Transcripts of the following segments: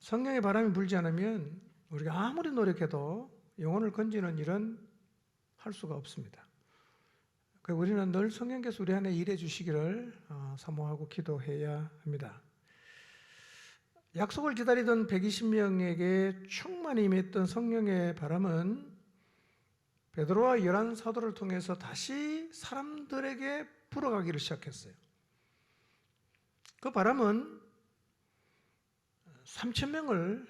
성령의 바람이 불지 않으면 우리가 아무리 노력해도 영혼을 건지는 일은 할 수가 없습니다. 우리는 늘 성령께서 우리 안에 일해 주시기를 사모하고 기도해야 합니다. 약속을 기다리던 120명에게 충만히 임했던 성령의 바람은 베드로와 11 사도를 통해서 다시 사람들에게 불어가기를 시작했어요. 그 바람은 3,000명을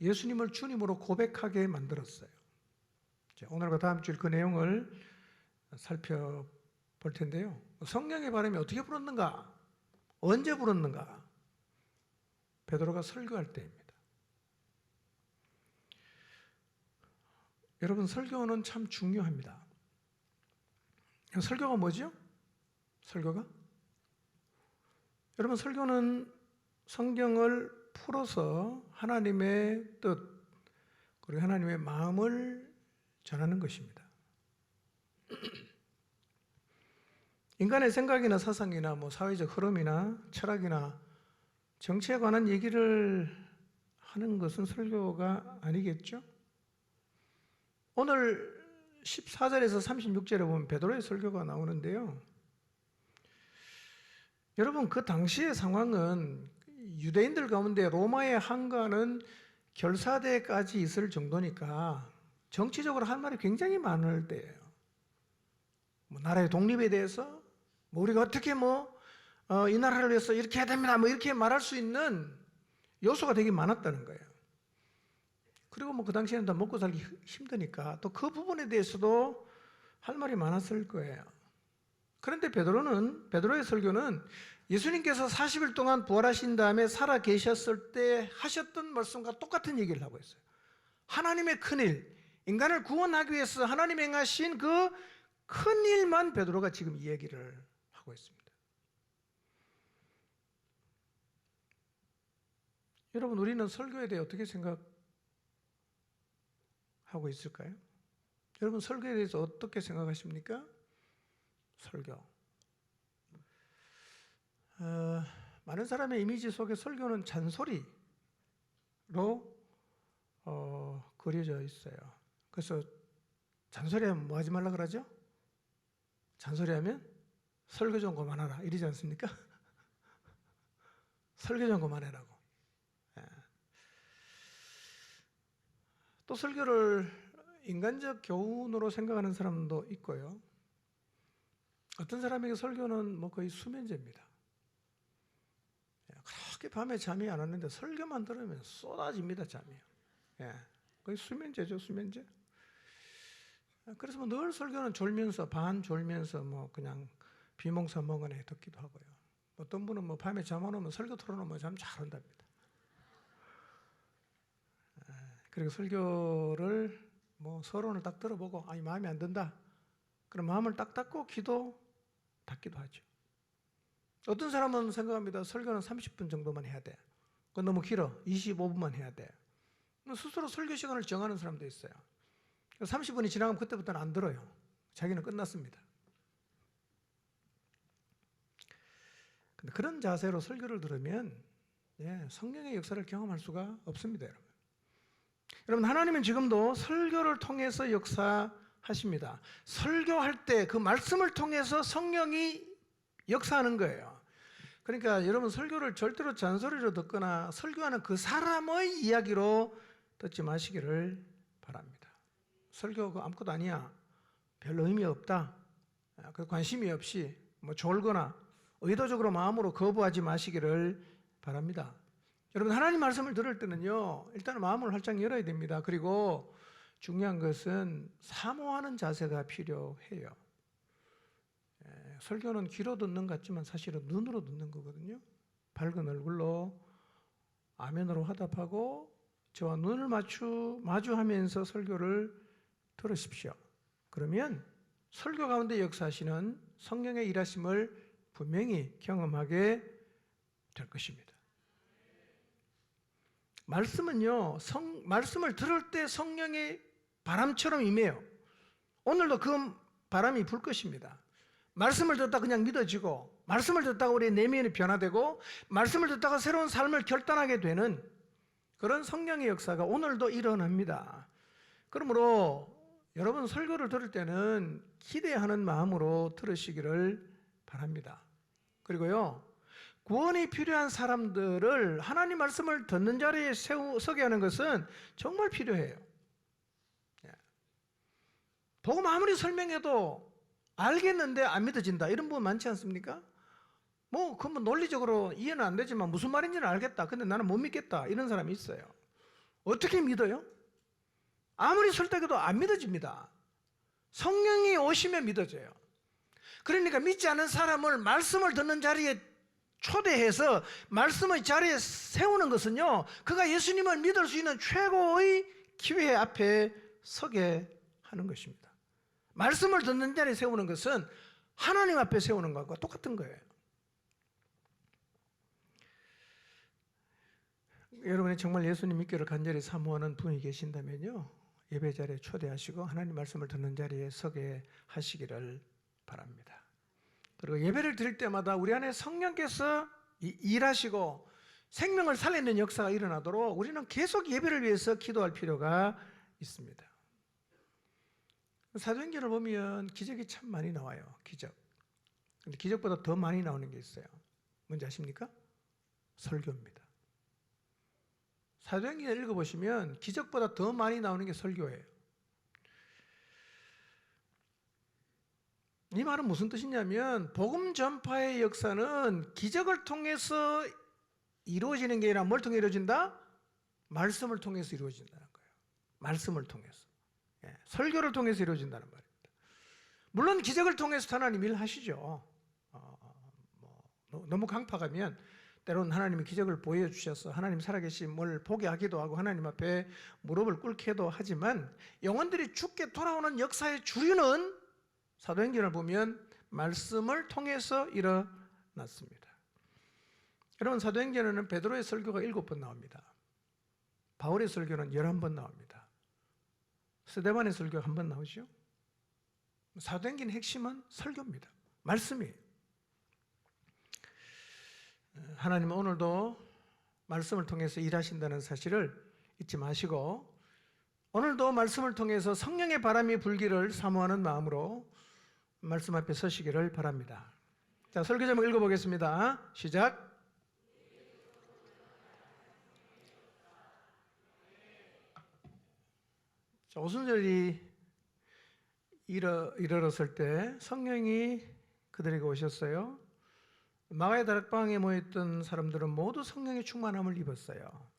예수님을 주님으로 고백하게 만들었어요. 오늘과 다음 주일 그 내용을 살펴볼 텐데요. 성령의 바람이 어떻게 불었는가? 언제 불었는가? 베드로가 설교할 때입니다. 여러분, 설교는 참 중요합니다. 설교가 뭐죠? 설교가? 여러분, 설교는 성경을 풀어서 하나님의 뜻, 그리고 하나님의 마음을 전하는 것입니다. 인간의 생각이나 사상이나 사회적 흐름이나 철학이나 정치에 관한 얘기를 하는 것은 설교가 아니겠죠? 오늘 14절에서 36절에 보면 베드로의 설교가 나오는데요. 여러분, 그 당시의 상황은 유대인들 가운데 로마의 항관은 결사대까지 있을 정도니까 정치적으로 할 말이 굉장히 많을 때예요. 나라의 독립에 대해서 우리가 어떻게 이 나라를 위해서 이렇게 해야 됩니다 이렇게 말할 수 있는 요소가 되게 많았다는 거예요. 그리고 그 당시에는 다 먹고 살기 힘드니까 또 그 부분에 대해서도 할 말이 많았을 거예요. 그런데 베드로의 설교는 예수님께서 40일 동안 부활하신 다음에 살아 계셨을 때 하셨던 말씀과 똑같은 얘기를 하고 있어요. 하나님의 큰일, 인간을 구원하기 위해서 하나님이 행하신 그 큰일만 베드로가 지금 이야기를 하고 있습니다. 여러분, 우리는 설교에 대해 어떻게 생각하고 있을까요? 여러분, 설교에 대해서 어떻게 생각하십니까? 설교. 많은 사람의 이미지 속에 설교는 잔소리로 그려져 있어요. 그래서 잔소리하면 뭐 하지 말라 그러죠? 잔소리하면 설교 좀 그만하라 이러지 않습니까? 설교 좀 그만해라고. 또 설교를 인간적 교훈으로 생각하는 사람도 있고요. 어떤 사람에게 설교는 거의 수면제입니다. 그렇게 밤에 잠이 안 왔는데 설교만 들으면 쏟아집니다, 잠이요. 거의 수면제죠, 수면제. 그래서 늘 설교는 졸면서, 반졸면서 그냥 비몽사몽간에 듣기도 하고요. 어떤 분은 밤에 잠 안 오면 설교 틀어놓으면 잠 잘 온답니다. 그리고 설교를 서론을 딱 들어보고 마음에 안 든다. 그럼 마음을 딱 닫고 닫기도 하죠. 어떤 사람은 생각합니다. 설교는 30분 정도만 해야 돼. 그건 너무 길어. 25분만 해야 돼. 스스로 설교 시간을 정하는 사람도 있어요. 30분이 지나가면 그때부터는 안 들어요. 자기는 끝났습니다. 근데 그런 자세로 설교를 들으면 성령의 역사를 경험할 수가 없습니다, 여러분. 여러분, 하나님은 지금도 설교를 통해서 역사하십니다. 설교할 때 그 말씀을 통해서 성령이 역사하는 거예요. 그러니까 여러분, 설교를 절대로 잔소리로 듣거나 설교하는 그 사람의 이야기로 듣지 마시기를 바랍니다. 설교 아무것도 아니야, 별로 의미 없다, 관심이 없이 졸거나 의도적으로 마음으로 거부하지 마시기를 바랍니다. 여러분, 하나님 말씀을 들을 때는요, 일단 마음을 활짝 열어야 됩니다. 그리고 중요한 것은 사모하는 자세가 필요해요. 설교는 귀로 듣는 것 같지만 사실은 눈으로 듣는 거거든요. 밝은 얼굴로 아멘으로 화답하고 저와 눈을 마주하면서 설교를 들으십시오. 그러면 설교 가운데 역사하시는 성령의 일하심을 분명히 경험하게 될 것입니다. 말씀은요, 말씀을 들을 때 성령의 바람처럼 임해요. 오늘도 그 바람이 불 것입니다. 말씀을 듣다가 그냥 믿어지고, 말씀을 듣다가 우리의 내면이 변화되고, 말씀을 듣다가 새로운 삶을 결단하게 되는 그런 성령의 역사가 오늘도 일어납니다. 그러므로 여러분 설교를 들을 때는 기대하는 마음으로 들으시기를 바랍니다. 그리고요, 구원이 필요한 사람들을 하나님 말씀을 듣는 자리에 서게 하는 것은 정말 필요해요. 복음 아무리 설명해도 알겠는데 안 믿어진다, 이런 부분 많지 않습니까? 그건 논리적으로 이해는 안 되지만 무슨 말인지는 알겠다. 근데 나는 못 믿겠다, 이런 사람이 있어요. 어떻게 믿어요? 아무리 설득해도 안 믿어집니다. 성령이 오시면 믿어져요. 그러니까 믿지 않은 사람을 말씀을 듣는 자리에 초대해서 말씀의 자리에 세우는 것은요, 그가 예수님을 믿을 수 있는 최고의 기회 앞에 서게 하는 것입니다. 말씀을 듣는 자리에 세우는 것은 하나님 앞에 세우는 것과 똑같은 거예요. 여러분이 정말 예수님 믿기를 간절히 사모하는 분이 계신다면요, 예배 자리에 초대하시고 하나님 말씀을 듣는 자리에 서게 하시기를 바랍니다. 그리고 예배를 드릴 때마다 우리 안에 성령께서 일하시고 생명을 살리는 역사가 일어나도록 우리는 계속 예배를 위해서 기도할 필요가 있습니다. 사도행전을 보면 기적이 참 많이 나와요. 기적. 근데 기적보다 더 많이 나오는 게 있어요. 뭔지 아십니까? 설교입니다. 사도행전 읽어보시면 기적보다 더 많이 나오는 게 설교예요. 이 말은 무슨 뜻이냐면 복음 전파의 역사는 기적을 통해서 이루어지는 게 아니라 뭘 통해 이루어진다? 말씀을 통해서 이루어진다는 거예요. 말씀을 통해서. 설교를 통해서 이루어진다는 말입니다. 물론 기적을 통해서 하나님 일하시죠. 너무 강팍하면 때로는 하나님이 기적을 보여주셔서 하나님 살아계심을 보게 하기도 하고 하나님 앞에 무릎을 꿇기도 하지만 영혼들이 죽게 돌아오는 역사의 주류는 사도행전을 보면 말씀을 통해서 일어났습니다. 여러분, 사도행전에는 베드로의 설교가 7번 나옵니다. 바울의 설교는 11번 나옵니다. 스데반의 설교가 1번 나오죠. 사도행전의 핵심은 설교입니다. 말씀이에요. 하나님은 오늘도 말씀을 통해서 일하신다는 사실을 잊지 마시고 오늘도 말씀을 통해서 성령의 바람이 불기를 사모하는 마음으로 말씀 앞에 서시기를 바랍니다. 자, 설교 제목 읽어보겠습니다. 시작. 자, 오순절이 이르렀을 때 성령이 그들에게 오셨어요. 마가의 다락방에 모였던 사람들은 모두 성령의 충만함을 입었어요.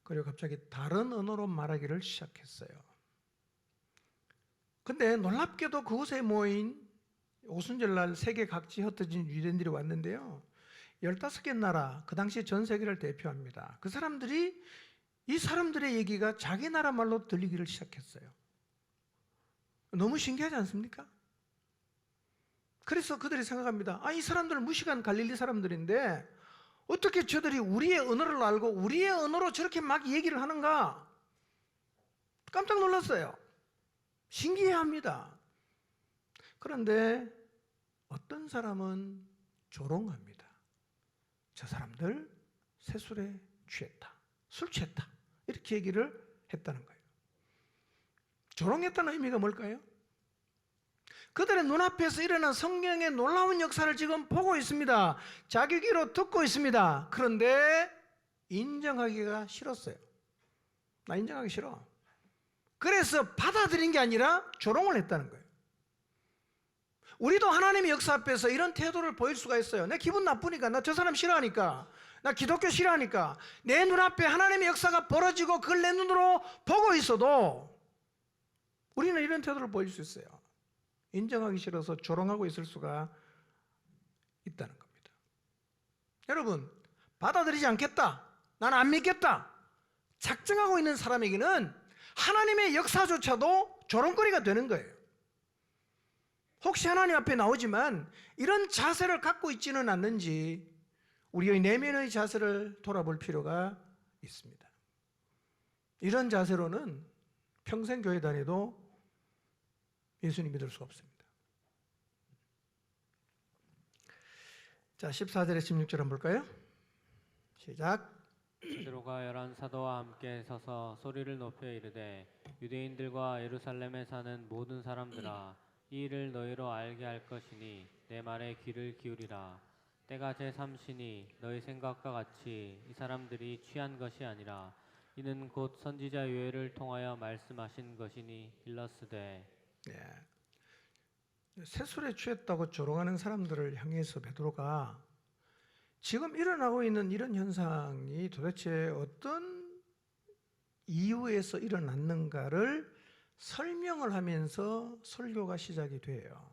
그리고 갑자기 다른 언어로 말하기를 시작했어요. 근데 놀랍게도 그곳에 모인 오순절날 세계 각지 흩어진 유대인들이 왔는데요, 15개 나라, 그 당시 전 세계를 대표합니다. 그 사람들이 이 사람들의 얘기가 자기 나라 말로 들리기를 시작했어요. 너무 신기하지 않습니까? 그래서 그들이 생각합니다. 이 사람들은 무식한 갈릴리 사람들인데 어떻게 저들이 우리의 언어를 알고 우리의 언어로 저렇게 막 얘기를 하는가? 깜짝 놀랐어요. 신기해합니다. 그런데 어떤 사람은 조롱합니다. 저 사람들 새술에 취했다, 술 취했다, 이렇게 얘기를 했다는 거예요. 조롱했다는 의미가 뭘까요? 그들의 눈앞에서 일어난 성령의 놀라운 역사를 지금 보고 있습니다. 자기 귀로 듣고 있습니다. 그런데 인정하기가 싫었어요. 나 인정하기 싫어. 그래서 받아들인 게 아니라 조롱을 했다는 거예요. 우리도 하나님의 역사 앞에서 이런 태도를 보일 수가 있어요. 내 기분 나쁘니까, 나 저 사람 싫어하니까, 나 기독교 싫어하니까, 내 눈앞에 하나님의 역사가 벌어지고 그걸 내 눈으로 보고 있어도 우리는 이런 태도를 보일 수 있어요. 인정하기 싫어서 조롱하고 있을 수가 있다는 겁니다. 여러분, 받아들이지 않겠다, 나는 안 믿겠다 작정하고 있는 사람에게는 하나님의 역사조차도 조롱거리가 되는 거예요. 혹시 하나님 앞에 나오지만 이런 자세를 갖고 있지는 않는지 우리의 내면의 자세를 돌아볼 필요가 있습니다. 이런 자세로는 평생 교회 다녀도 예수님 믿을 수 없습니다. 자, 14절에 16절 한번 볼까요? 시작. 베드로가 11사도와 함께 서서 소리를 높여 이르되 유대인들과 예루살렘에 사는 모든 사람들아 이 일을 너희로 알게 할 것이니 내 말에 귀를 기울이라. 때가 제3시니 너희 생각과 같이 이 사람들이 취한 것이 아니라 이는 곧 선지자 요엘을 통하여 말씀하신 것이니 일렀으되. 새술에 취했다고 조롱하는 사람들을 향해서 베드로가 지금 일어나고 있는 이런 현상이 도대체 어떤 이유에서 일어났는가를 설명을 하면서 설교가 시작이 돼요.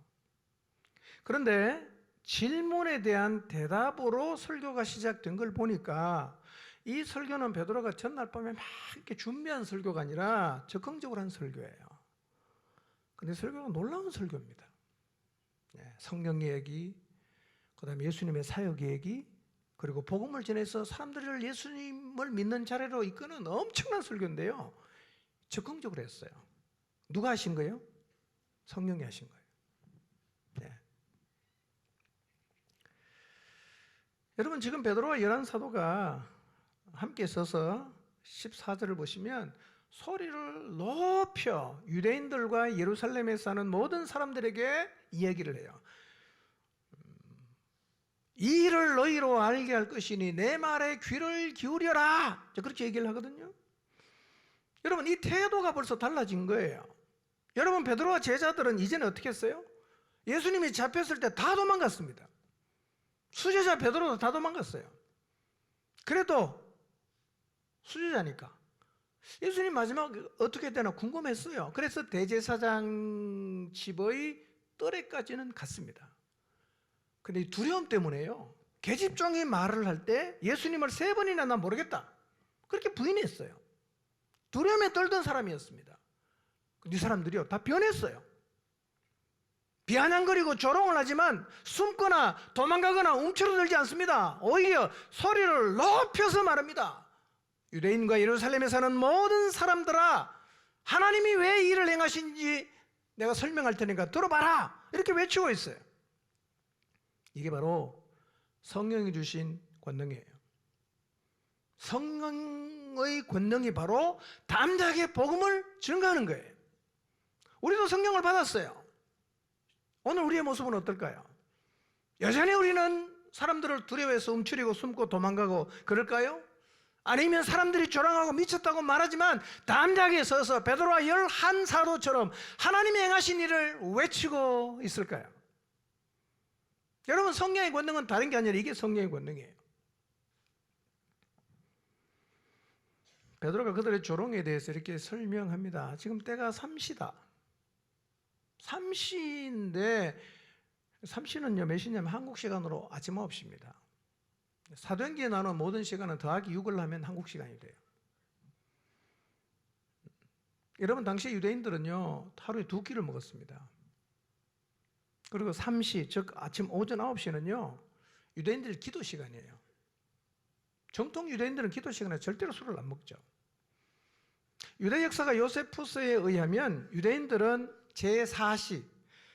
그런데 질문에 대한 대답으로 설교가 시작된 걸 보니까 이 설교는 베드로가 전날 밤에 막 이렇게 준비한 설교가 아니라 적극적으로 한 설교예요. 근데 설교가 놀라운 설교입니다. 성경 얘기, 그 다음에 예수님의 사역 얘기, 그리고 복음을 전해서 사람들을 예수님을 믿는 자리로 이끄는 엄청난 설교인데요. 적극적으로 했어요. 누가 하신 거예요? 성령이 하신 거예요. 여러분, 지금 베드로와 열한 사도가 함께 서서 14절을 보시면 소리를 높여 유대인들과 예루살렘에 사는 모든 사람들에게 이야기를 해요. 이 일을 너희로 알게 할 것이니 내 말에 귀를 기울여라. 그렇게 얘기를 하거든요. 여러분, 이 태도가 벌써 달라진 거예요. 여러분, 베드로와 제자들은 이제는 어떻게 했어요? 예수님이 잡혔을 때 다 도망갔습니다. 수제자 베드로도 다 도망갔어요. 그래도 수제자니까 예수님 마지막에 어떻게 되나 궁금했어요. 그래서 대제사장 집의 뜰에까지는 갔습니다. 근데 두려움 때문에요. 계집종이 말을 할 때 예수님을 3번이나 난 모르겠다. 그렇게 부인했어요. 두려움에 떨던 사람이었습니다. 근데 이 사람들이요, 다 변했어요. 비아냥거리고 조롱을 하지만 숨거나 도망가거나 움츠러들지 않습니다. 오히려 소리를 높여서 말합니다. 유대인과 예루살렘에 사는 모든 사람들아, 하나님이 왜 이 일을 행하신지 내가 설명할 테니까 들어봐라. 이렇게 외치고 있어요. 이게 바로 성령이 주신 권능이에요. 성령의 권능이 바로 담대하게 복음을 증거하는 거예요. 우리도 성령을 받았어요. 오늘 우리의 모습은 어떨까요? 여전히 우리는 사람들을 두려워해서 움츠리고 숨고 도망가고 그럴까요? 아니면 사람들이 조롱하고 미쳤다고 말하지만 담대하게 서서 베드로와 11사도처럼 하나님이 행하신 일을 외치고 있을까요? 여러분, 성령의 권능은 다른 게 아니라 이게 성령의 권능이에요. 베드로가 그들의 조롱에 대해서 이렇게 설명합니다. 지금 때가 삼시다. 삼시인데, 삼시는요 몇 시냐면 한국 시간으로 아침 9시입니다. 사도행전에 나오는 모든 시간은 더하기 6을 하면 한국 시간이 돼요. 여러분, 당시 유대인들은요 하루에 2끼를 먹었습니다. 그리고 3시, 즉 아침 오전 9시는요 유대인들 기도 시간이에요. 정통 유대인들은 기도 시간에 절대로 술을 안 먹죠. 유대 역사가 요세푸스에 의하면 유대인들은 제4시,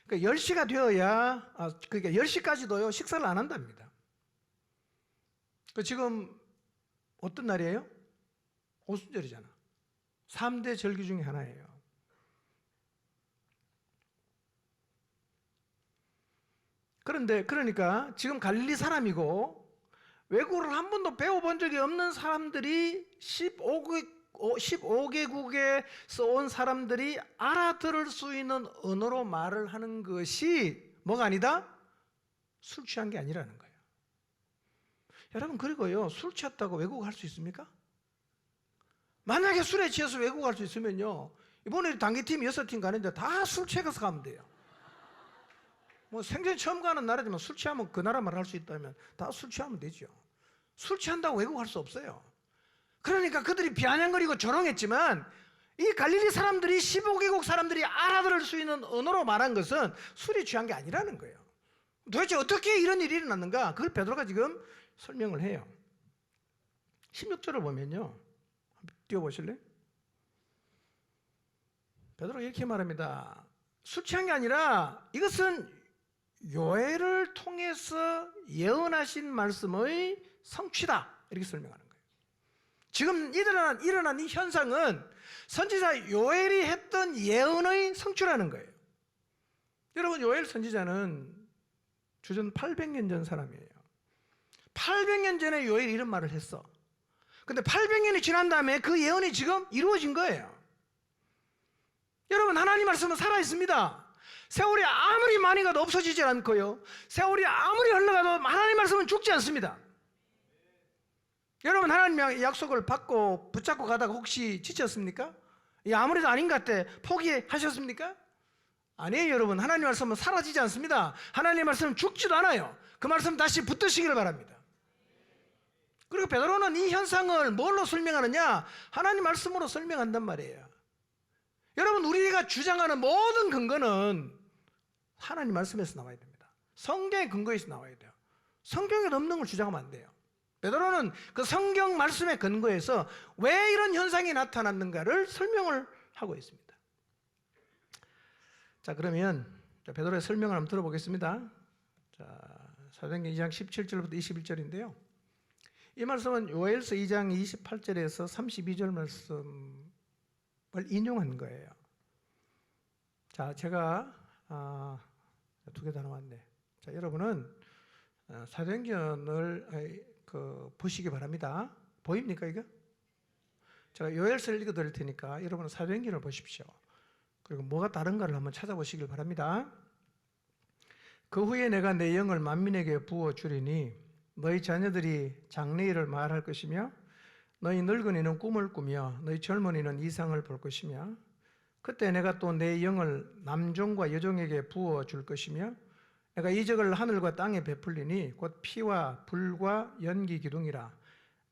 그러니까 10시가 되어야, 그러니까 10시까지도요 식사를 안 한답니다. 지금 어떤 날이에요? 오순절이잖아. 3대 절기 중에 하나예요. 그러니까 지금 갈릴리 사람이고 외국어를 한 번도 배워본 적이 없는 사람들이 15개국에서 온 사람들이 알아들을 수 있는 언어로 말을 하는 것이 뭐가 아니다? 술 취한 게 아니라는 거예요. 여러분, 그리고요 술 취했다고 외국어 할 수 있습니까? 만약에 술에 취해서 외국어 할 수 있으면요 이번에 단기팀 6팀 가는데 다 술 취해서 가면 돼요. 뭐 생전 처음 가는 나라지만 술 취하면 그 나라 말 할 수 있다면 다 술 취하면 되죠. 술 취한다고 외국 할 수 없어요. 그러니까 그들이 비아냥거리고 조롱했지만 이 갈릴리 사람들이 15개국 사람들이 알아들을 수 있는 언어로 말한 것은 술이 취한 게 아니라는 거예요. 도대체 어떻게 이런 일이 일어났는가? 그걸 베드로가 지금 설명을 해요. 16절을 보면요, 띄워보실래요? 베드로가 이렇게 말합니다. 술 취한 게 아니라 이것은 요엘을 통해서 예언하신 말씀의 성취다. 이렇게 설명하는 거예요. 지금 일어난 이 현상은 선지자 요엘이 했던 예언의 성취라는 거예요. 여러분, 요엘 선지자는 주전 800년 전 사람이에요. 800년 전에 요엘이 이런 말을 했어. 근데 800년이 지난 다음에 그 예언이 지금 이루어진 거예요. 여러분, 하나님 말씀은 살아있습니다. 세월이 아무리 많이 가도 없어지지 않고요, 세월이 아무리 흘러가도 하나님 말씀은 죽지 않습니다. 여러분, 하나님의 약속을 받고 붙잡고 가다가 혹시 지쳤습니까? 아무래도 아닌 것 같아 포기하셨습니까? 아니에요. 여러분, 하나님 말씀은 사라지지 않습니다. 하나님 말씀은 죽지도 않아요. 그 말씀 다시 붙드시기를 바랍니다. 그리고 베드로는 이 현상을 뭘로 설명하느냐? 하나님 말씀으로 설명한단 말이에요. 여러분, 우리가 주장하는 모든 근거는 하나님 말씀에서 나와야 됩니다. 성경의 근거에서 나와야 돼요. 성경에 없는 걸 주장하면 안 돼요. 베드로는 그 성경 말씀의 근거에서 왜 이런 현상이 나타났는가를 설명을 하고 있습니다. 자, 그러면 베드로의 설명을 한번 들어보겠습니다. 자, 사도행전 2장 17절부터 21절인데요. 이 말씀은 요엘서 2장 28절에서 32절 말씀을 인용한 거예요. 자, 제가 두 개 다 나왔네. 자, 여러분은 사도행전을 보시기 바랍니다. 보입니까, 이거? 제가 요엘서를 읽어드릴 테니까 여러분은 사도행전을 보십시오. 그리고 뭐가 다른가를 한번 찾아보시길 바랍니다. 그 후에 내가 내 영을 만민에게 부어주리니 너희 자녀들이 장래일을 말할 것이며 너희 늙은이는 꿈을 꾸며 너희 젊은이는 이상을 볼 것이며 그때 내가 또 내 영을 남종과 여종에게 부어줄 것이며 내가 이적을 하늘과 땅에 베풀리니 곧 피와 불과 연기 기둥이라.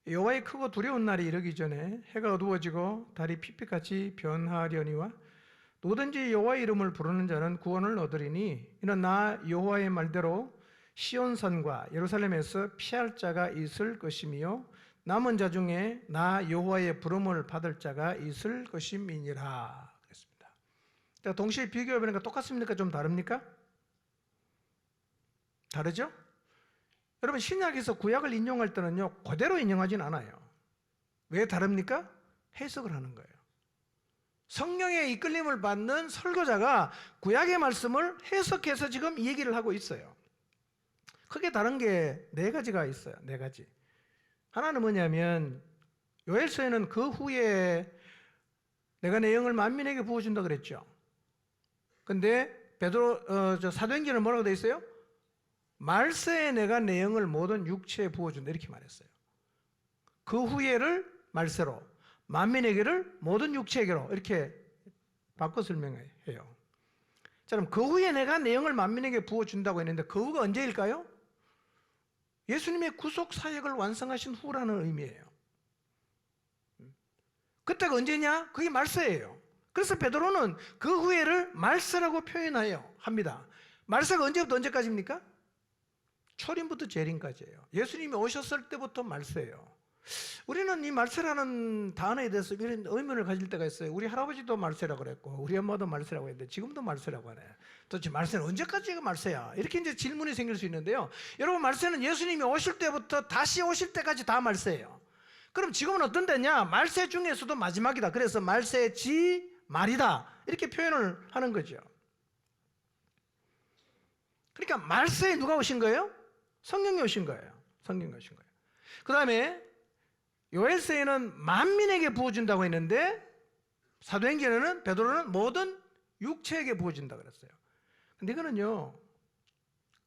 여호와의 크고 두려운 날이 이르기 전에 해가 어두워지고 달이 핏빛같이 변하려니와 누구든지 여호와의 이름을 부르는 자는 구원을 얻으리니 이는 나 여호와의 말대로 시온산과 예루살렘에서 피할 자가 있을 것이며 남은 자 중에 나 여호와의 부름을 받을 자가 있을 것임이니라. 그랬습니다. 동시에 비교해 보니까 똑같습니까? 좀 다릅니까? 다르죠? 여러분, 신약에서 구약을 인용할 때는요, 그대로 인용하진 않아요. 왜 다릅니까? 해석을 하는 거예요. 성령의 이끌림을 받는 설교자가 구약의 말씀을 해석해서 지금 이 얘기를 하고 있어요. 크게 다른 게 네 가지가 있어요. 네 가지. 하나는 뭐냐면 요엘서에는 그 후에 내가 내 영을 만민에게 부어준다 그랬죠. 근데 사도행전은 뭐라고 되어 있어요? 말세에 내가 내 영을 모든 육체에 부어준다 이렇게 말했어요. 그 후에를 말세로, 만민에게를 모든 육체에게로 이렇게 바꿔 설명해요. 자, 그럼 그 후에 내가 내 영을 만민에게 부어준다고 했는데 그 후가 언제일까요? 예수님의 구속 사역을 완성하신 후라는 의미예요. 그때가 언제냐? 그게 말세예요. 그래서 베드로는 그 후에를 말세라고 합니다. 말세가 언제부터 언제까지입니까? 초림부터 재림까지예요. 예수님이 오셨을 때부터 말세예요. 우리는 이 말세라는 단어에 대해서 이런 의문을 가질 때가 있어요. 우리 할아버지도 말세라고 그랬고 우리 엄마도 말세라고 했는데 지금도 말세라고 하네. 도대체 말세는 언제까지가 말세야? 이렇게 이제 질문이 생길 수 있는데요. 여러분, 말세는 예수님이 오실 때부터 다시 오실 때까지 다 말세예요. 그럼 지금은 어떤 데냐? 말세 중에서도 마지막이다. 그래서 말세지 말이다 이렇게 표현을 하는 거죠. 그러니까 말세에 누가 오신 거예요? 성령이 오신 거예요. 성령이 오신 거예요. 그 다음에 요엘서에는 만민에게 부어준다고 했는데 사도행전에는 베드로는 모든 육체에게 부어준다고 그랬어요. 근데 이거는요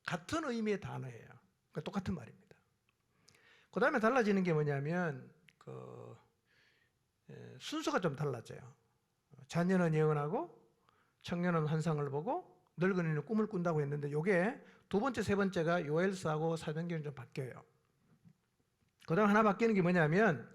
같은 의미의 단어예요. 그러니까 똑같은 말입니다. 그 다음에 달라지는 게 뭐냐면 순서가 좀 달라져요. 자녀는 예언하고 청년은 환상을 보고 늙은이는 꿈을 꾼다고 했는데 이게 두 번째, 세 번째가 요엘서하고 사도행전이 좀 바뀌어요. 그 다음 하나 바뀌는 게 뭐냐면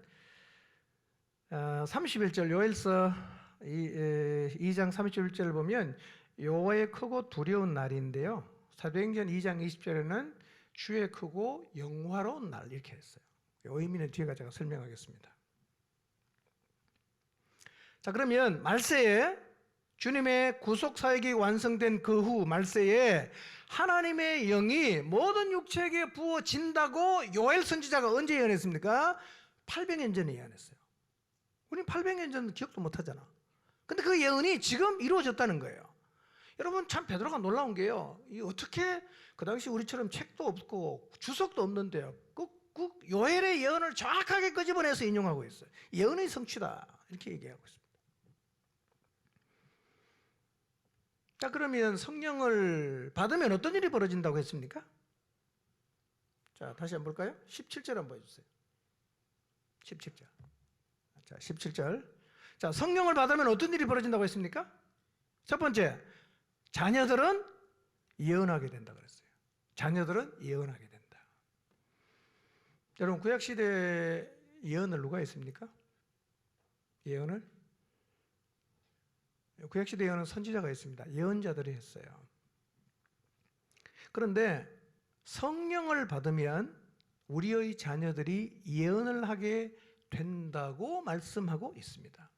31절 요엘서 2장 31절을 보면 여호와의 크고 두려운 날인데요. 사도행전 2장 20절에는 주의 크고 영화로운 날 이렇게 했어요. 이 의미는 뒤에 제가 설명하겠습니다. 자, 그러면 말세에 주님의 구속 사역이 완성된 그 후 말세에 하나님의 영이 모든 육체에게 부어진다고 요엘 선지자가 언제 예언했습니까? 800년 전에 예언했어요. 우리는 800년 전 기억도 못 하잖아. 근데 그 예언이 지금 이루어졌다는 거예요. 여러분 참 베드로가 놀라운 게요. 이 어떻게 그 당시 우리처럼 책도 없고 주석도 없는데요. 꼭 요엘의 예언을 정확하게 끄집어내서 인용하고 있어요. 예언의 성취다 이렇게 얘기하고 있습니다. 자, 그러면 성령을 받으면 어떤 일이 벌어진다고 했습니까? 자, 다시 한번 볼까요? 17절 한번 보여주세요. 17절. 자, 17절. 자, 성령을 받으면 어떤 일이 벌어진다고 했습니까? 첫 번째, 자녀들은 예언하게 된다 그랬어요. 자녀들은 예언하게 된다. 여러분, 구약시대 예언을 누가 했습니까? 예언을? 구약시대 예언은 선지자가 했습니다. 예언자들이 했어요. 그런데 성령을 받으면 우리의 자녀들이 예언을 하게 된다고 말씀하고 있습니다.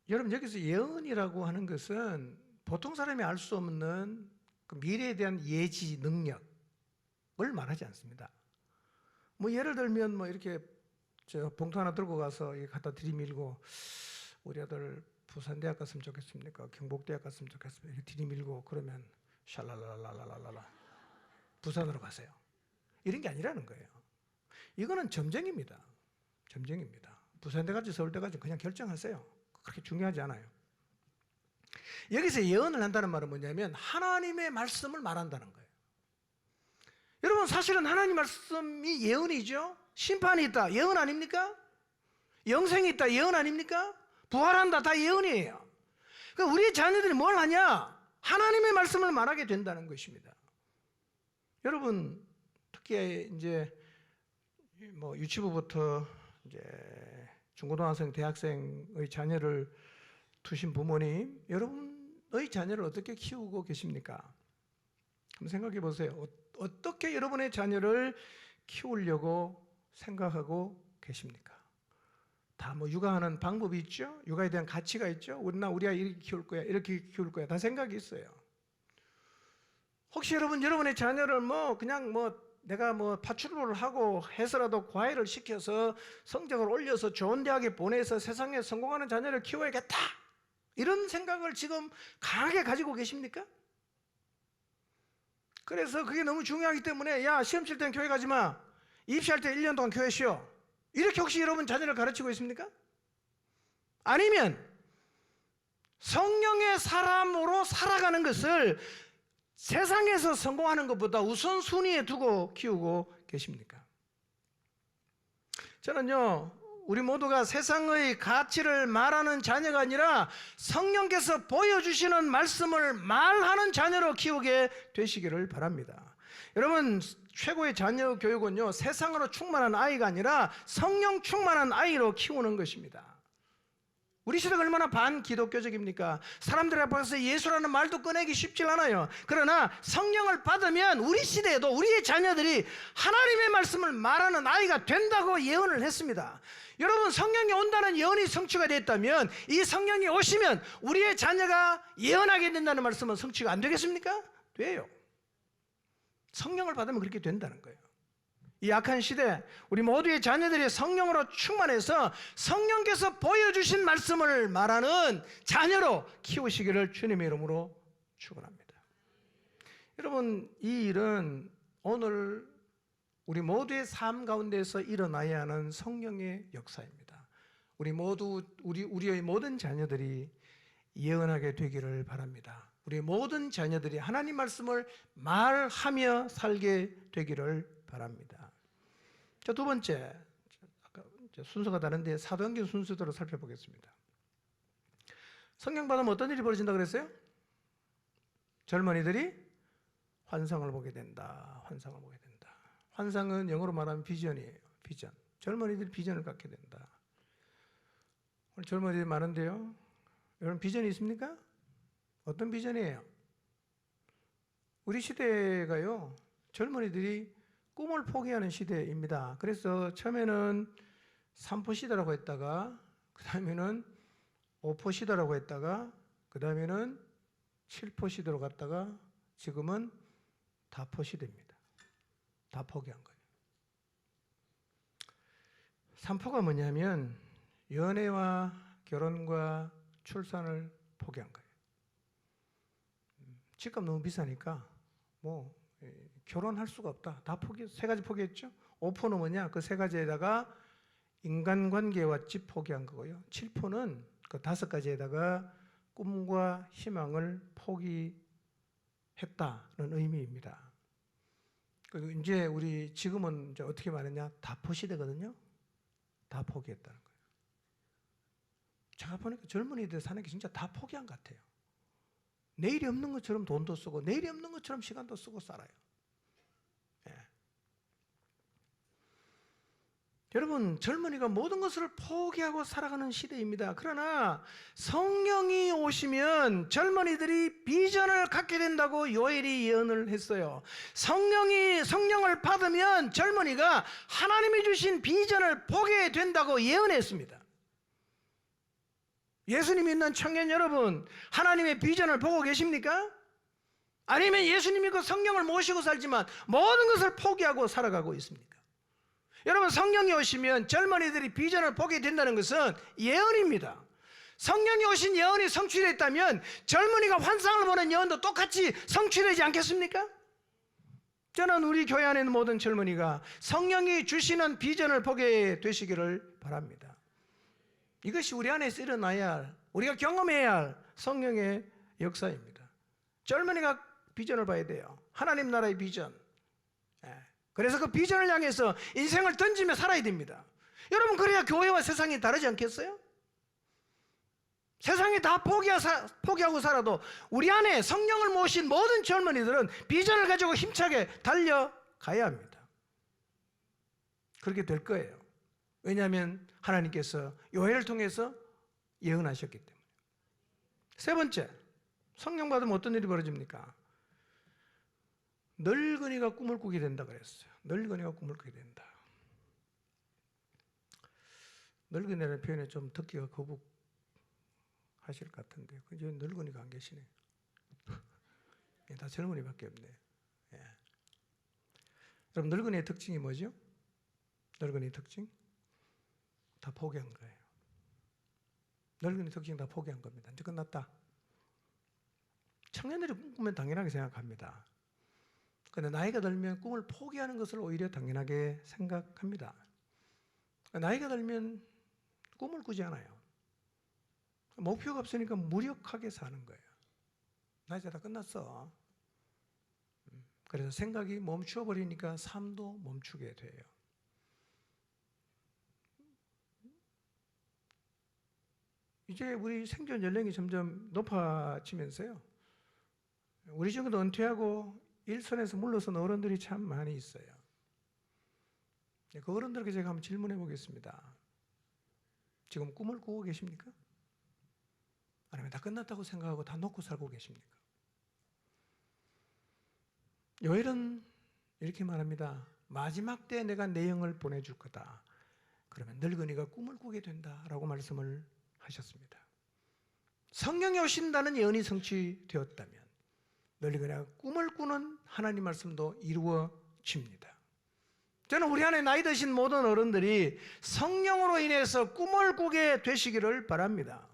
여러분, 여기서 예언이라고 하는 것은 보통 사람이 알 수 없는 그 미래에 대한 예지 능력을 말하지 않습니다. 뭐 예를 들면 뭐 이렇게 저 봉투 하나 들고 가서 갖다 들이밀고 우리 아들 부산대학 갔으면 좋겠습니까? 경북대학 갔으면 좋겠습니까? 이렇게 들이밀고 그러면 샬랄랄랄랄랄라 부산으로 가세요. 이런 게 아니라는 거예요. 이거는 점쟁입니다. 점쟁입니다. 부산대까지 서울대까지 그냥 결정하세요. 그렇게 중요하지 않아요. 여기서 예언을 한다는 말은 뭐냐면 하나님의 말씀을 말한다는 거예요. 여러분, 사실은 하나님 말씀이 예언이죠. 심판이 있다, 예언 아닙니까? 영생이 있다, 예언 아닙니까? 부활한다, 다 예언이에요. 그러니까 우리 자녀들이 뭘 하냐? 하나님의 말씀을 말하게 된다는 것입니다. 여러분, 특히 이제 뭐 유치부부터 이제 중고등학생, 대학생의 자녀를 두신 부모님, 여러분의 자녀를 어떻게 키우고 계십니까? 한번 생각해 보세요. 어떻게 여러분의 자녀를 키우려고 생각하고 계십니까? 다 뭐 육아하는 방법이 있죠. 육아에 대한 가치가 있죠. 우리 아이 이렇게 키울 거야, 이렇게 키울 거야. 다 생각이 있어요. 혹시 여러분의 자녀를 뭐 그냥 뭐 내가 뭐 파출부를 하고 해서라도 과외를 시켜서 성적을 올려서 좋은 대학에 보내서 세상에 성공하는 자녀를 키워야겠다, 이런 생각을 지금 강하게 가지고 계십니까? 그래서 그게 너무 중요하기 때문에 야, 시험 칠 때는 교회 가지 마, 입시할 때 1년 동안 교회 쉬어, 이렇게 혹시 여러분 자녀를 가르치고 있습니까? 아니면 성령의 사람으로 살아가는 것을 세상에서 성공하는 것보다 우선순위에 두고 키우고 계십니까? 저는요, 우리 모두가 세상의 가치를 말하는 자녀가 아니라 성령께서 보여주시는 말씀을 말하는 자녀로 키우게 되시기를 바랍니다. 여러분, 최고의 자녀 교육은요, 세상으로 충만한 아이가 아니라 성령 충만한 아이로 키우는 것입니다. 우리 시대가 얼마나 반기독교적입니까? 사람들 앞에서 예수라는 말도 꺼내기 쉽지 않아요. 그러나 성령을 받으면 우리 시대에도 우리의 자녀들이 하나님의 말씀을 말하는 아이가 된다고 예언을 했습니다. 여러분, 성령이 온다는 예언이 성취가 됐다면 이 성령이 오시면 우리의 자녀가 예언하게 된다는 말씀은 성취가 안 되겠습니까? 돼요. 성령을 받으면 그렇게 된다는 거예요. 이 악한 시대, 우리 모두의 자녀들이 성령으로 충만해서 성령께서 보여주신 말씀을 말하는 자녀로 키우시기를 주님의 이름으로 축원합니다. 여러분, 이 일은 오늘 우리 모두의 삶 가운데서 일어나야 하는 성령의 역사입니다. 우리의 모든 자녀들이 예언하게 되기를 바랍니다. 우리 모든 자녀들이 하나님 말씀을 말하며 살게 되기를 바랍니다. 자, 두 번째, 아까 순서가 다른데 사도행전 순서대로 살펴보겠습니다. 성령 받으면 어떤 일이 벌어진다고 그랬어요? 젊은이들이 환상을 보게 된다. 환상을 보게 된다. 환상은 영어로 말하면 비전이에요. 비전. 젊은이들이 비전을 갖게 된다. 오늘 젊은이들이 많은데요, 여러분 비전이 있습니까? 어떤 비전이에요? 우리 시대가요, 젊은이들이 꿈을 포기하는 시대입니다. 그래서 처음에는 3포 시대라고 했다가, 그 다음에는 5포 시대라고 했다가, 그 다음에는 7포 시대로 갔다가 지금은 다포 시대입니다. 다 포기한 거예요. 3포가 뭐냐면 연애와 결혼과 출산을 포기한 거예요. 집값 너무 비싸니까 결혼할 수가 없다. 다 세 가지 포기했죠. 5포는 뭐냐? 그 세 가지에다가 인간관계와 집 포기한 거고요. 7포는 그 5가지에다가 꿈과 희망을 포기했다는 의미입니다. 그리고 이제 우리 지금은 이제 어떻게 말하냐? 다포 시대거든요. 다 포기했다는 거예요. 제가 보니까 젊은이들 사는 게 진짜 다 포기한 것 같아요. 내일이 없는 것처럼 돈도 쓰고 내일이 없는 것처럼 시간도 쓰고 살아요. 예. 여러분, 젊은이가 모든 것을 포기하고 살아가는 시대입니다. 그러나 성령이 오시면 젊은이들이 비전을 갖게 된다고 요엘이 예언을 했어요. 성령을 받으면 젊은이가 하나님이 주신 비전을 보게 된다고 예언했습니다. 예수님 믿는 청년 여러분, 하나님의 비전을 보고 계십니까? 아니면 예수님 믿고 성령을 모시고 살지만 모든 것을 포기하고 살아가고 있습니까? 여러분, 성령이 오시면 젊은이들이 비전을 보게 된다는 것은 예언입니다. 성령이 오신 예언이 성취됐다면 젊은이가 환상을 보는 예언도 똑같이 성취되지 않겠습니까? 저는 우리 교회 안에 있는 모든 젊은이가 성령이 주시는 비전을 보게 되시기를 바랍니다. 이것이 우리 안에서 일어나야 할, 우리가 경험해야 할 성령의 역사입니다. 젊은이가 비전을 봐야 돼요. 하나님 나라의 비전. 그래서 그 비전을 향해서 인생을 던지며 살아야 됩니다. 여러분, 그래야 교회와 세상이 다르지 않겠어요? 세상이 다 포기하고 살아도 우리 안에 성령을 모신 모든 젊은이들은 비전을 가지고 힘차게 달려가야 합니다. 그렇게 될 거예요. 왜냐하면 하나님께서 요엘을 통해서 예언하셨기 때문에. 세 번째, 성령 받으면 어떤 일이 벌어집니까? 늙은이가 꿈을 꾸게 된다 그랬어요. 늙은이가 꿈을 꾸게 된다. 늙은이라는 표현에 좀 듣기가 거북하실 것 같은데, 이제 늙은이가 안 계시네. 다 젊은이밖에 없네. 예. 여러분, 늙은이의 특징이 뭐죠? 늙은이의 특징? 다 포기한 거예요. 늙은이 특징 다 포기한 겁니다. 이제 끝났다. 청년들이 꿈꾸면 당연하게 생각합니다. 그런데 나이가 들면 꿈을 포기하는 것을 오히려 당연하게 생각합니다. 나이가 들면 꿈을 꾸지 않아요. 목표가 없으니까 무력하게 사는 거예요. 나 이제 다 끝났어. 그래서 생각이 멈추어 버리니까 삶도 멈추게 돼요. 이제 우리 생존 연령이 점점 높아지면서요, 우리 중에도 은퇴하고 일선에서 물러선 어른들이 참 많이 있어요. 그 어른들에게 제가 한번 질문해 보겠습니다. 지금 꿈을 꾸고 계십니까? 아니면 다 끝났다고 생각하고 다 놓고 살고 계십니까? 요엘은 이렇게 말합니다. 마지막 때 내가 내 영을 보내줄 거다. 그러면 늙은이가 꿈을 꾸게 된다라고 말씀을 하셨습니다. 성령이 오신다는 예언이 성취되었다면 늙은이가 꿈을 꾸는 하나님 말씀도 이루어집니다. 저는 우리 안에 나이 드신 모든 어른들이 성령으로 인해서 꿈을 꾸게 되시기를 바랍니다.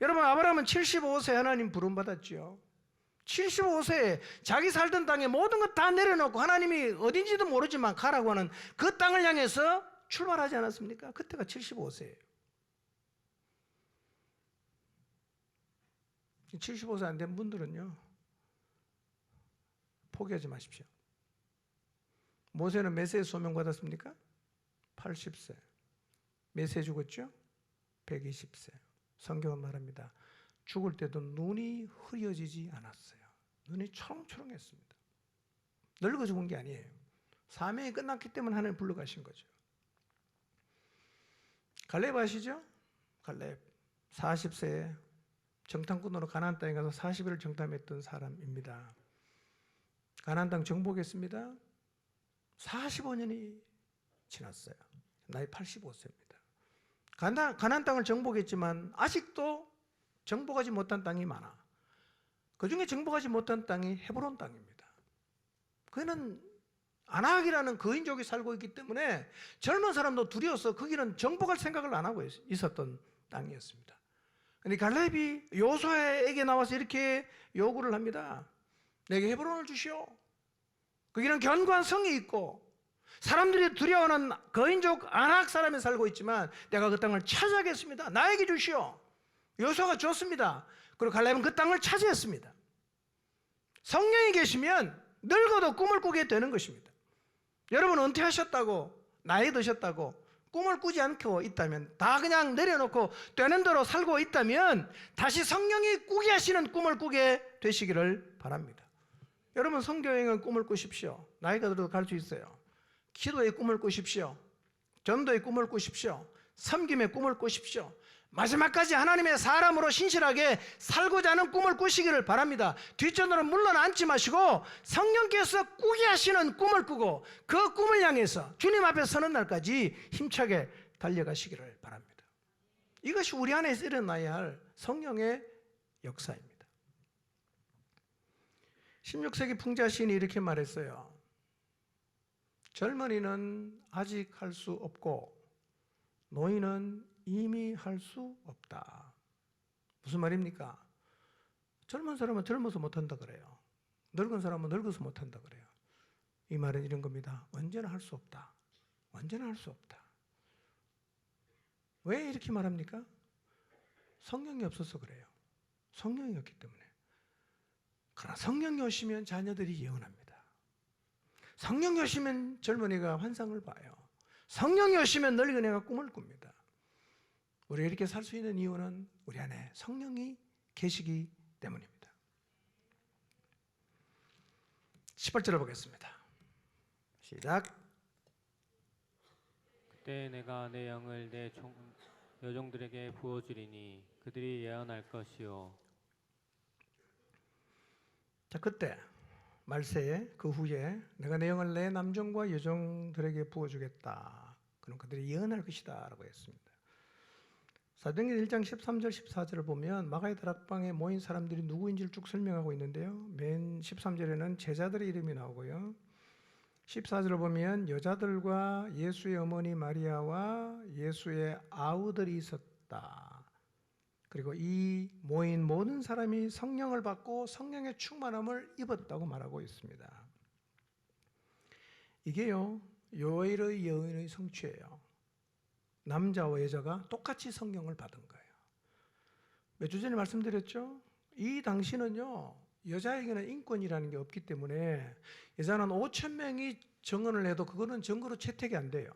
여러분, 아브라함은 75세 하나님 부름받았죠. 75세에 자기 살던 땅에 모든 것 다 내려놓고 하나님이 어딘지도 모르지만 가라고 하는 그 땅을 향해서 출발하지 않았습니까? 그때가 75세예요. 75세 안 된 분들은요, 포기하지 마십시오. 모세는 몇 세에 소명받았습니까? 80세. 몇 세에 죽었죠? 120세. 성경은 말합니다. 죽을 때도 눈이 흐려지지 않았어요. 눈이 초롱초롱했습니다. 늙어 죽은 게 아니에요. 사명이 끝났기 때문에 하나님 불러가신 거죠. 갈렙 아시죠? 갈렙 40세에 정탐꾼으로 가나안 땅에 가서 40일을 정탐했던 사람입니다. 가나안 땅 정복했습니다. 45년이 지났어요. 나이 85세입니다. 가나안 땅을 정복했지만 아직도 정복하지 못한 땅이 많아. 그 중에 정복하지 못한 땅이 헤브론 땅입니다. 그는 아낙이라는 거인족이 살고 있기 때문에 젊은 사람도 두려워서 거기는 정복할 생각을 안 하고 있었던 땅이었습니다. 근데 갈렙이 요수아에게 나와서 이렇게 요구를 합니다. 내게 헤브론을 주시오. 거기는 견고한 성이 있고 사람들이 두려워하는 거인족 아낙 사람이 살고 있지만 내가 그 땅을 차지하겠습니다. 나에게 주시오. 요수아가 줬습니다. 그리고 갈렙은 그 땅을 차지했습니다. 성령이 계시면 늙어도 꿈을 꾸게 되는 것입니다. 여러분 은퇴하셨다고 나이 드셨다고 꿈을 꾸지 않고 있다면 다 그냥 내려놓고 되는 대로 살고 있다면 다시 성령이 꾸게 하시는 꿈을 꾸게 되시기를 바랍니다. 여러분 성교행은 꿈을 꾸십시오. 나이가 들어도 갈 수 있어요. 기도의 꿈을 꾸십시오. 전도의 꿈을 꾸십시오. 섬김의 꿈을 꾸십시오. 마지막까지 하나님의 사람으로 신실하게 살고자 하는 꿈을 꾸시기를 바랍니다. 뒷전으로 물러앉지 마시고 성령께서 꾸게 하시는 꿈을 꾸고 그 꿈을 향해서 주님 앞에 서는 날까지 힘차게 달려가시기를 바랍니다. 이것이 우리 안에서 일어나야 할 성령의 역사입니다. 16세기 풍자 시인이 이렇게 말했어요. 젊은이는 아직 할 수 없고 노인은 이미 할 수 없다. 무슨 말입니까? 젊은 사람은 젊어서 못한다 그래요. 늙은 사람은 늙어서 못한다 그래요. 이 말은 이런 겁니다. 언제나 할 수 없다. 언제나 할 수 없다. 왜 이렇게 말합니까? 성령이 없어서 그래요. 성령이 없기 때문에. 그러나 성령이 오시면 자녀들이 예언합니다. 성령이 오시면 젊은이가 환상을 봐요. 성령이 오시면 늙은이가 꿈을 꿉니다. 우리가 이렇게 살 수 있는 이유는 우리 안에 성령이 계시기 때문입니다. 18절을 보겠습니다. 시작. 그때 내가 내 영을 내 여종들에게 부어주리니 그들이 예언할 것이요. 자, 그때 말세에 그 후에 내가 내 영을 내 남종과 여종들에게 부어주겠다. 그럼 그들이 예언할 것이다 라고 했습니다. 사도행전 1장 13절 14절을 보면 마가의 다락방에 모인 사람들이 누구인지를 쭉 설명하고 있는데요. 맨 13절에는 제자들의 이름이 나오고요. 14절을 보면 여자들과 예수의 어머니 마리아와 예수의 아우들이 있었다. 그리고 이 모인 모든 사람이 성령을 받고 성령의 충만함을 입었다고 말하고 있습니다. 이게요, 요엘의 예언의 성취예요. 남자와 여자가 똑같이 성령을 받은 거예요. 몇 주 전에 말씀드렸죠? 이 당시는요, 여자에게는 인권이라는 게 없기 때문에 여자는 5,000명이 증언을 해도 그거는 증거로 채택이 안 돼요.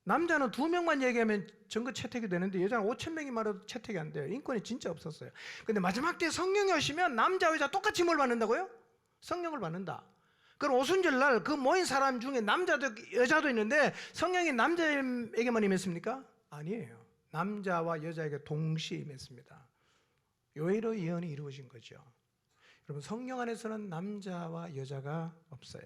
남자는 2명만 얘기하면 증거 채택이 되는데 여자는 5,000명이 말해도 채택이 안 돼요. 인권이 진짜 없었어요. 근데 마지막 때 성령이 오시면 남자, 여자 똑같이 뭘 받는다고요? 성령을 받는다. 그럼 오순절날 그 모인 사람 중에 남자도 여자도 있는데 성령이 남자에게만 임했습니까? 아니에요. 남자와 여자에게 동시에 임했습니다. 요일의 예언이 이루어진 거죠. 여러분 성령 안에서는 남자와 여자가 없어요.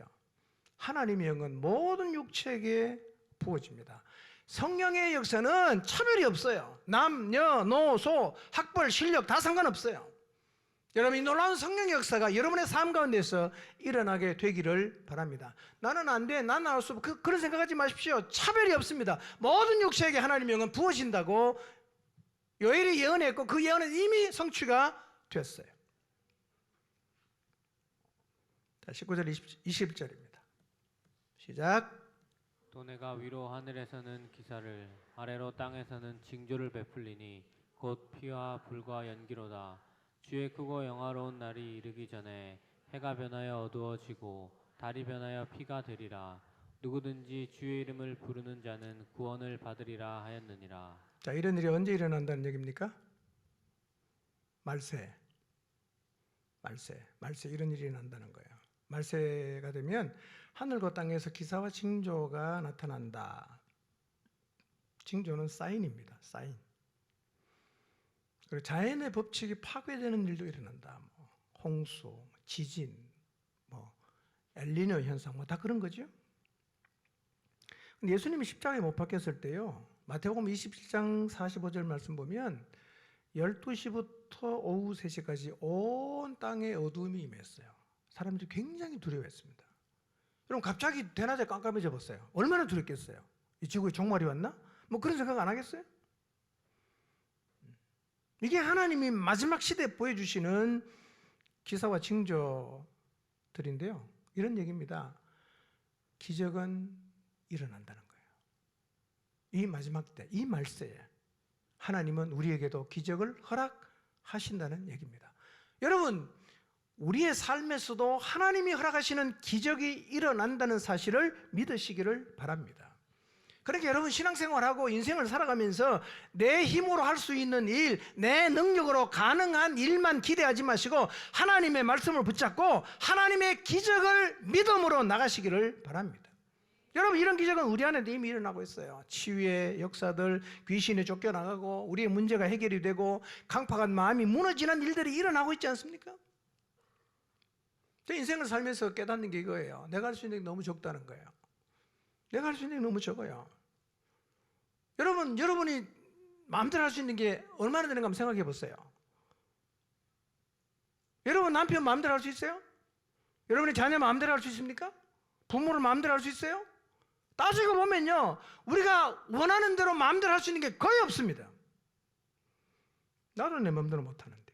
하나님의 영은 모든 육체에게 부어집니다. 성령의 역사는 차별이 없어요. 남녀노소 학벌 실력 다 상관없어요. 여러분 이 놀라운 성령의 역사가 여러분의 삶 가운데서 일어나게 되기를 바랍니다. 나는 안 돼, 나는 할 수 없어. 그런 생각하지 마십시오. 차별이 없습니다. 모든 육체에게 하나님의 영은 부어진다고 요엘이 예언했고 그 예언은 이미 성취가 됐어요. 19절 20절입니다. 시작. 또 내가 위로 하늘에서는 기사를 아래로 땅에서는 징조를 베풀리니 곧 피와 불과 연기로다. 주의 크고 영화로운 날이 이르기 전에 해가 변하여 어두워지고 달이 변하여 피가 되리라. 누구든지 주의 이름을 부르는 자는 구원을 받으리라 하였느니라. 자, 이런 일이 언제 일어난다는 얘기입니까? 말세 이런 일이 일어난다는 거예요. 말세가 되면 하늘과 땅에서 기사와 징조가 나타난다. 징조는 사인입니다. 사인. 그리고 자연의 법칙이 파괴되는 일도 일어난다. 홍수, 지진, 엘니뇨 현상, 다 그런 거죠. 근데 예수님이 십자가에 못 박혔을 때요, 마태복음 27장 45절 말씀 보면 12시부터 오후 3시까지 온 땅에 어두움이 임했어요. 사람들이 굉장히 두려워했습니다. 여러분 갑자기 대낮에 깜깜해져 봤어요. 얼마나 두렵겠어요? 이 지구에 종말이 왔나? 뭐 그런 생각 안 하겠어요? 이게 하나님이 마지막 시대에 보여주시는 기사와 징조들인데요. 이런 얘기입니다. 기적은 일어난다는 거예요. 이 마지막 때, 이 말세에 하나님은 우리에게도 기적을 허락하신다는 얘기입니다. 여러분, 우리의 삶에서도 하나님이 허락하시는 기적이 일어난다는 사실을 믿으시기를 바랍니다. 그러니까 여러분 신앙생활하고 인생을 살아가면서 내 힘으로 할 수 있는 일, 내 능력으로 가능한 일만 기대하지 마시고 하나님의 말씀을 붙잡고 하나님의 기적을 믿음으로 나가시기를 바랍니다. 여러분 이런 기적은 우리 안에도 이미 일어나고 있어요. 치유의 역사들, 귀신이 쫓겨나가고 우리의 문제가 해결이 되고 강팍한 마음이 무너지는 일들이 일어나고 있지 않습니까? 제 인생을 살면서 깨닫는 게 이거예요. 내가 할 수 있는 게 너무 적다는 거예요. 내가 할 수 있는 게 너무 적어요. 여러분이 마음대로 할 수 있는 게 얼마나 되는가 한번 생각해 보세요. 여러분 남편 마음대로 할 수 있어요? 여러분의 자녀 마음대로 할 수 있습니까? 부모를 마음대로 할 수 있어요? 따지고 보면요, 우리가 원하는 대로 마음대로 할 수 있는 게 거의 없습니다. 나도 내 마음대로 못 하는데.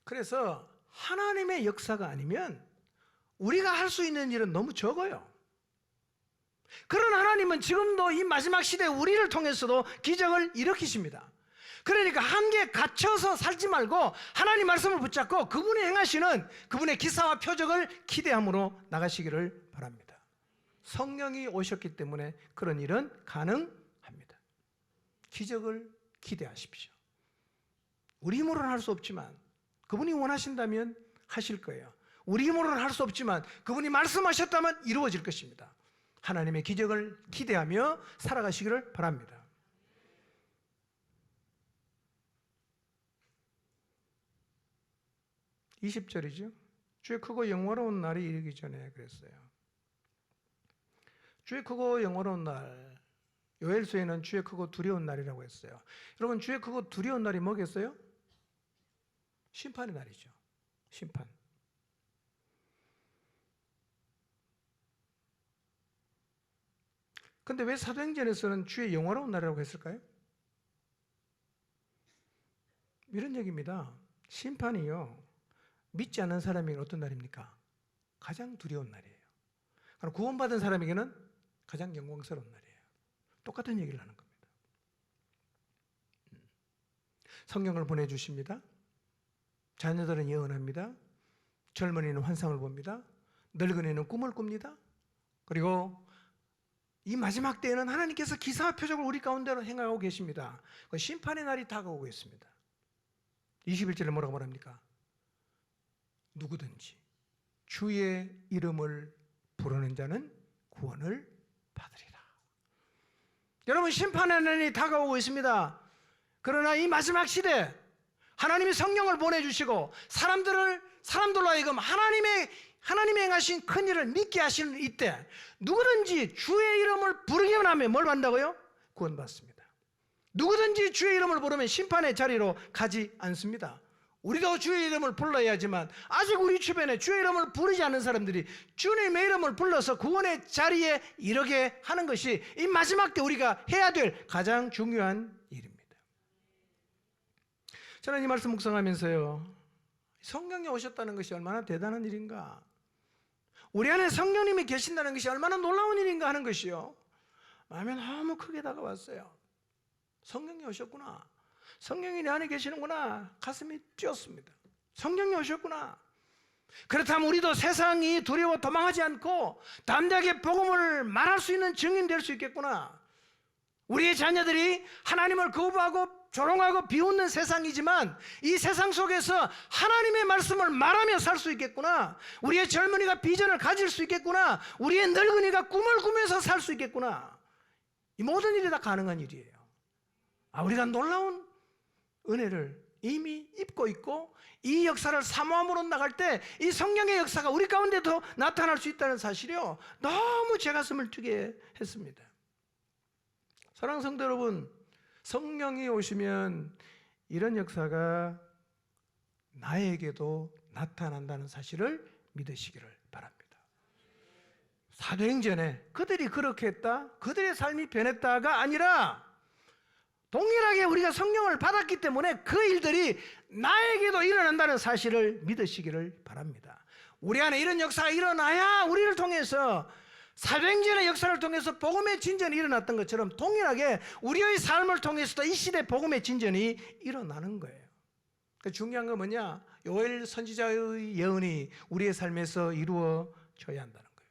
그래서 하나님의 역사가 아니면 우리가 할 수 있는 일은 너무 적어요. 그런 하나님은 지금도 이 마지막 시대에 우리를 통해서도 기적을 일으키십니다. 그러니까 한계에 갇혀서 살지 말고 하나님 말씀을 붙잡고 그분이 행하시는 그분의 기사와 표적을 기대함으로 나가시기를 바랍니다. 성령이 오셨기 때문에 그런 일은 가능합니다. 기적을 기대하십시오. 우리 힘으로는 할 수 없지만 그분이 원하신다면 하실 거예요. 우리 힘으로는 할 수 없지만 그분이 말씀하셨다면 이루어질 것입니다. 하나님의 기적을 기대하며 살아가시기를 바랍니다. (20절이죠) 주의 크고 영화로운 날이 이르기 전에 그랬어요. 주의 크고 영화로운 날, 요엘서에는 주의 크고 두려운 날이라고 했어요. 여러분 주의 크고 두려운 날이 뭐겠어요? 심판의 날이죠. 심판. 근데 왜 사도행전에서는 주의 영화로운 날이라고 했을까요? 이런 얘기입니다. 심판이요, 믿지 않는 사람에게는 어떤 날입니까? 가장 두려운 날이에요. 그럼 구원받은 사람에게는 가장 영광스러운 날이에요. 똑같은 얘기를 하는 겁니다. 성령을 보내주십니다. 자녀들은 예언합니다. 젊은이는 환상을 봅니다. 늙은이는 꿈을 꿉니다. 그리고 이 마지막 때에는 하나님께서 기사와 표적을 우리 가운데로 행하고 계십니다. 심판의 날이 다가오고 있습니다. 21절에 뭐라고 말합니까? 누구든지 주의 이름을 부르는 자는 구원을 받으리라. 여러분 심판의 날이 다가오고 있습니다. 그러나 이 마지막 시대 하나님이 성령을 보내주시고 사람들로 하여금 하나님의 행하신 큰 일을 믿게 하시는 이때 누구든지 주의 이름을 부르기만 하면 뭘 받는다고요? 구원받습니다. 누구든지 주의 이름을 부르면 심판의 자리로 가지 않습니다. 우리도 주의 이름을 불러야 하지만 아직 우리 주변에 주의 이름을 부르지 않는 사람들이 주님의 이름을 불러서 구원의 자리에 이르게 하는 것이 이 마지막 때 우리가 해야 될 가장 중요한 일입니다. 저는 이 말씀 묵상하면서요, 성령이 오셨다는 것이 얼마나 대단한 일인가, 우리 안에 성령님이 계신다는 것이 얼마나 놀라운 일인가 하는 것이요, 마음에 너무 크게 다가왔어요. 성령이 오셨구나, 성령이 내 안에 계시는구나, 가슴이 뛰었습니다. 성령이 오셨구나. 그렇다면 우리도 세상이 두려워 도망하지 않고 담대하게 복음을 말할 수 있는 증인 될 수 있겠구나. 우리의 자녀들이 하나님을 거부하고 조롱하고 비웃는 세상이지만 이 세상 속에서 하나님의 말씀을 말하며 살 수 있겠구나. 우리의 젊은이가 비전을 가질 수 있겠구나. 우리의 늙은이가 꿈을 꾸면서 살 수 있겠구나. 이 모든 일이 다 가능한 일이에요. 우리가 놀라운 은혜를 이미 입고 있고 이 역사를 사모함으로 나갈 때 이 성령의 역사가 우리 가운데도 나타날 수 있다는 사실이요, 너무 제 가슴을 뛰게 했습니다. 사랑하는 성도 여러분, 성령이 오시면 이런 역사가 나에게도 나타난다는 사실을 믿으시기를 바랍니다. 사도행전에 그들이 그렇게 했다, 그들의 삶이 변했다가 아니라 동일하게 우리가 성령을 받았기 때문에 그 일들이 나에게도 일어난다는 사실을 믿으시기를 바랍니다. 우리 안에 이런 역사가 일어나야 우리를 통해서 사도행전의 역사를 통해서 복음의 진전이 일어났던 것처럼 동일하게 우리의 삶을 통해서도 이 시대 복음의 진전이 일어나는 거예요. 중요한 건 뭐냐? 요엘 선지자의 예언이 우리의 삶에서 이루어져야 한다는 거예요.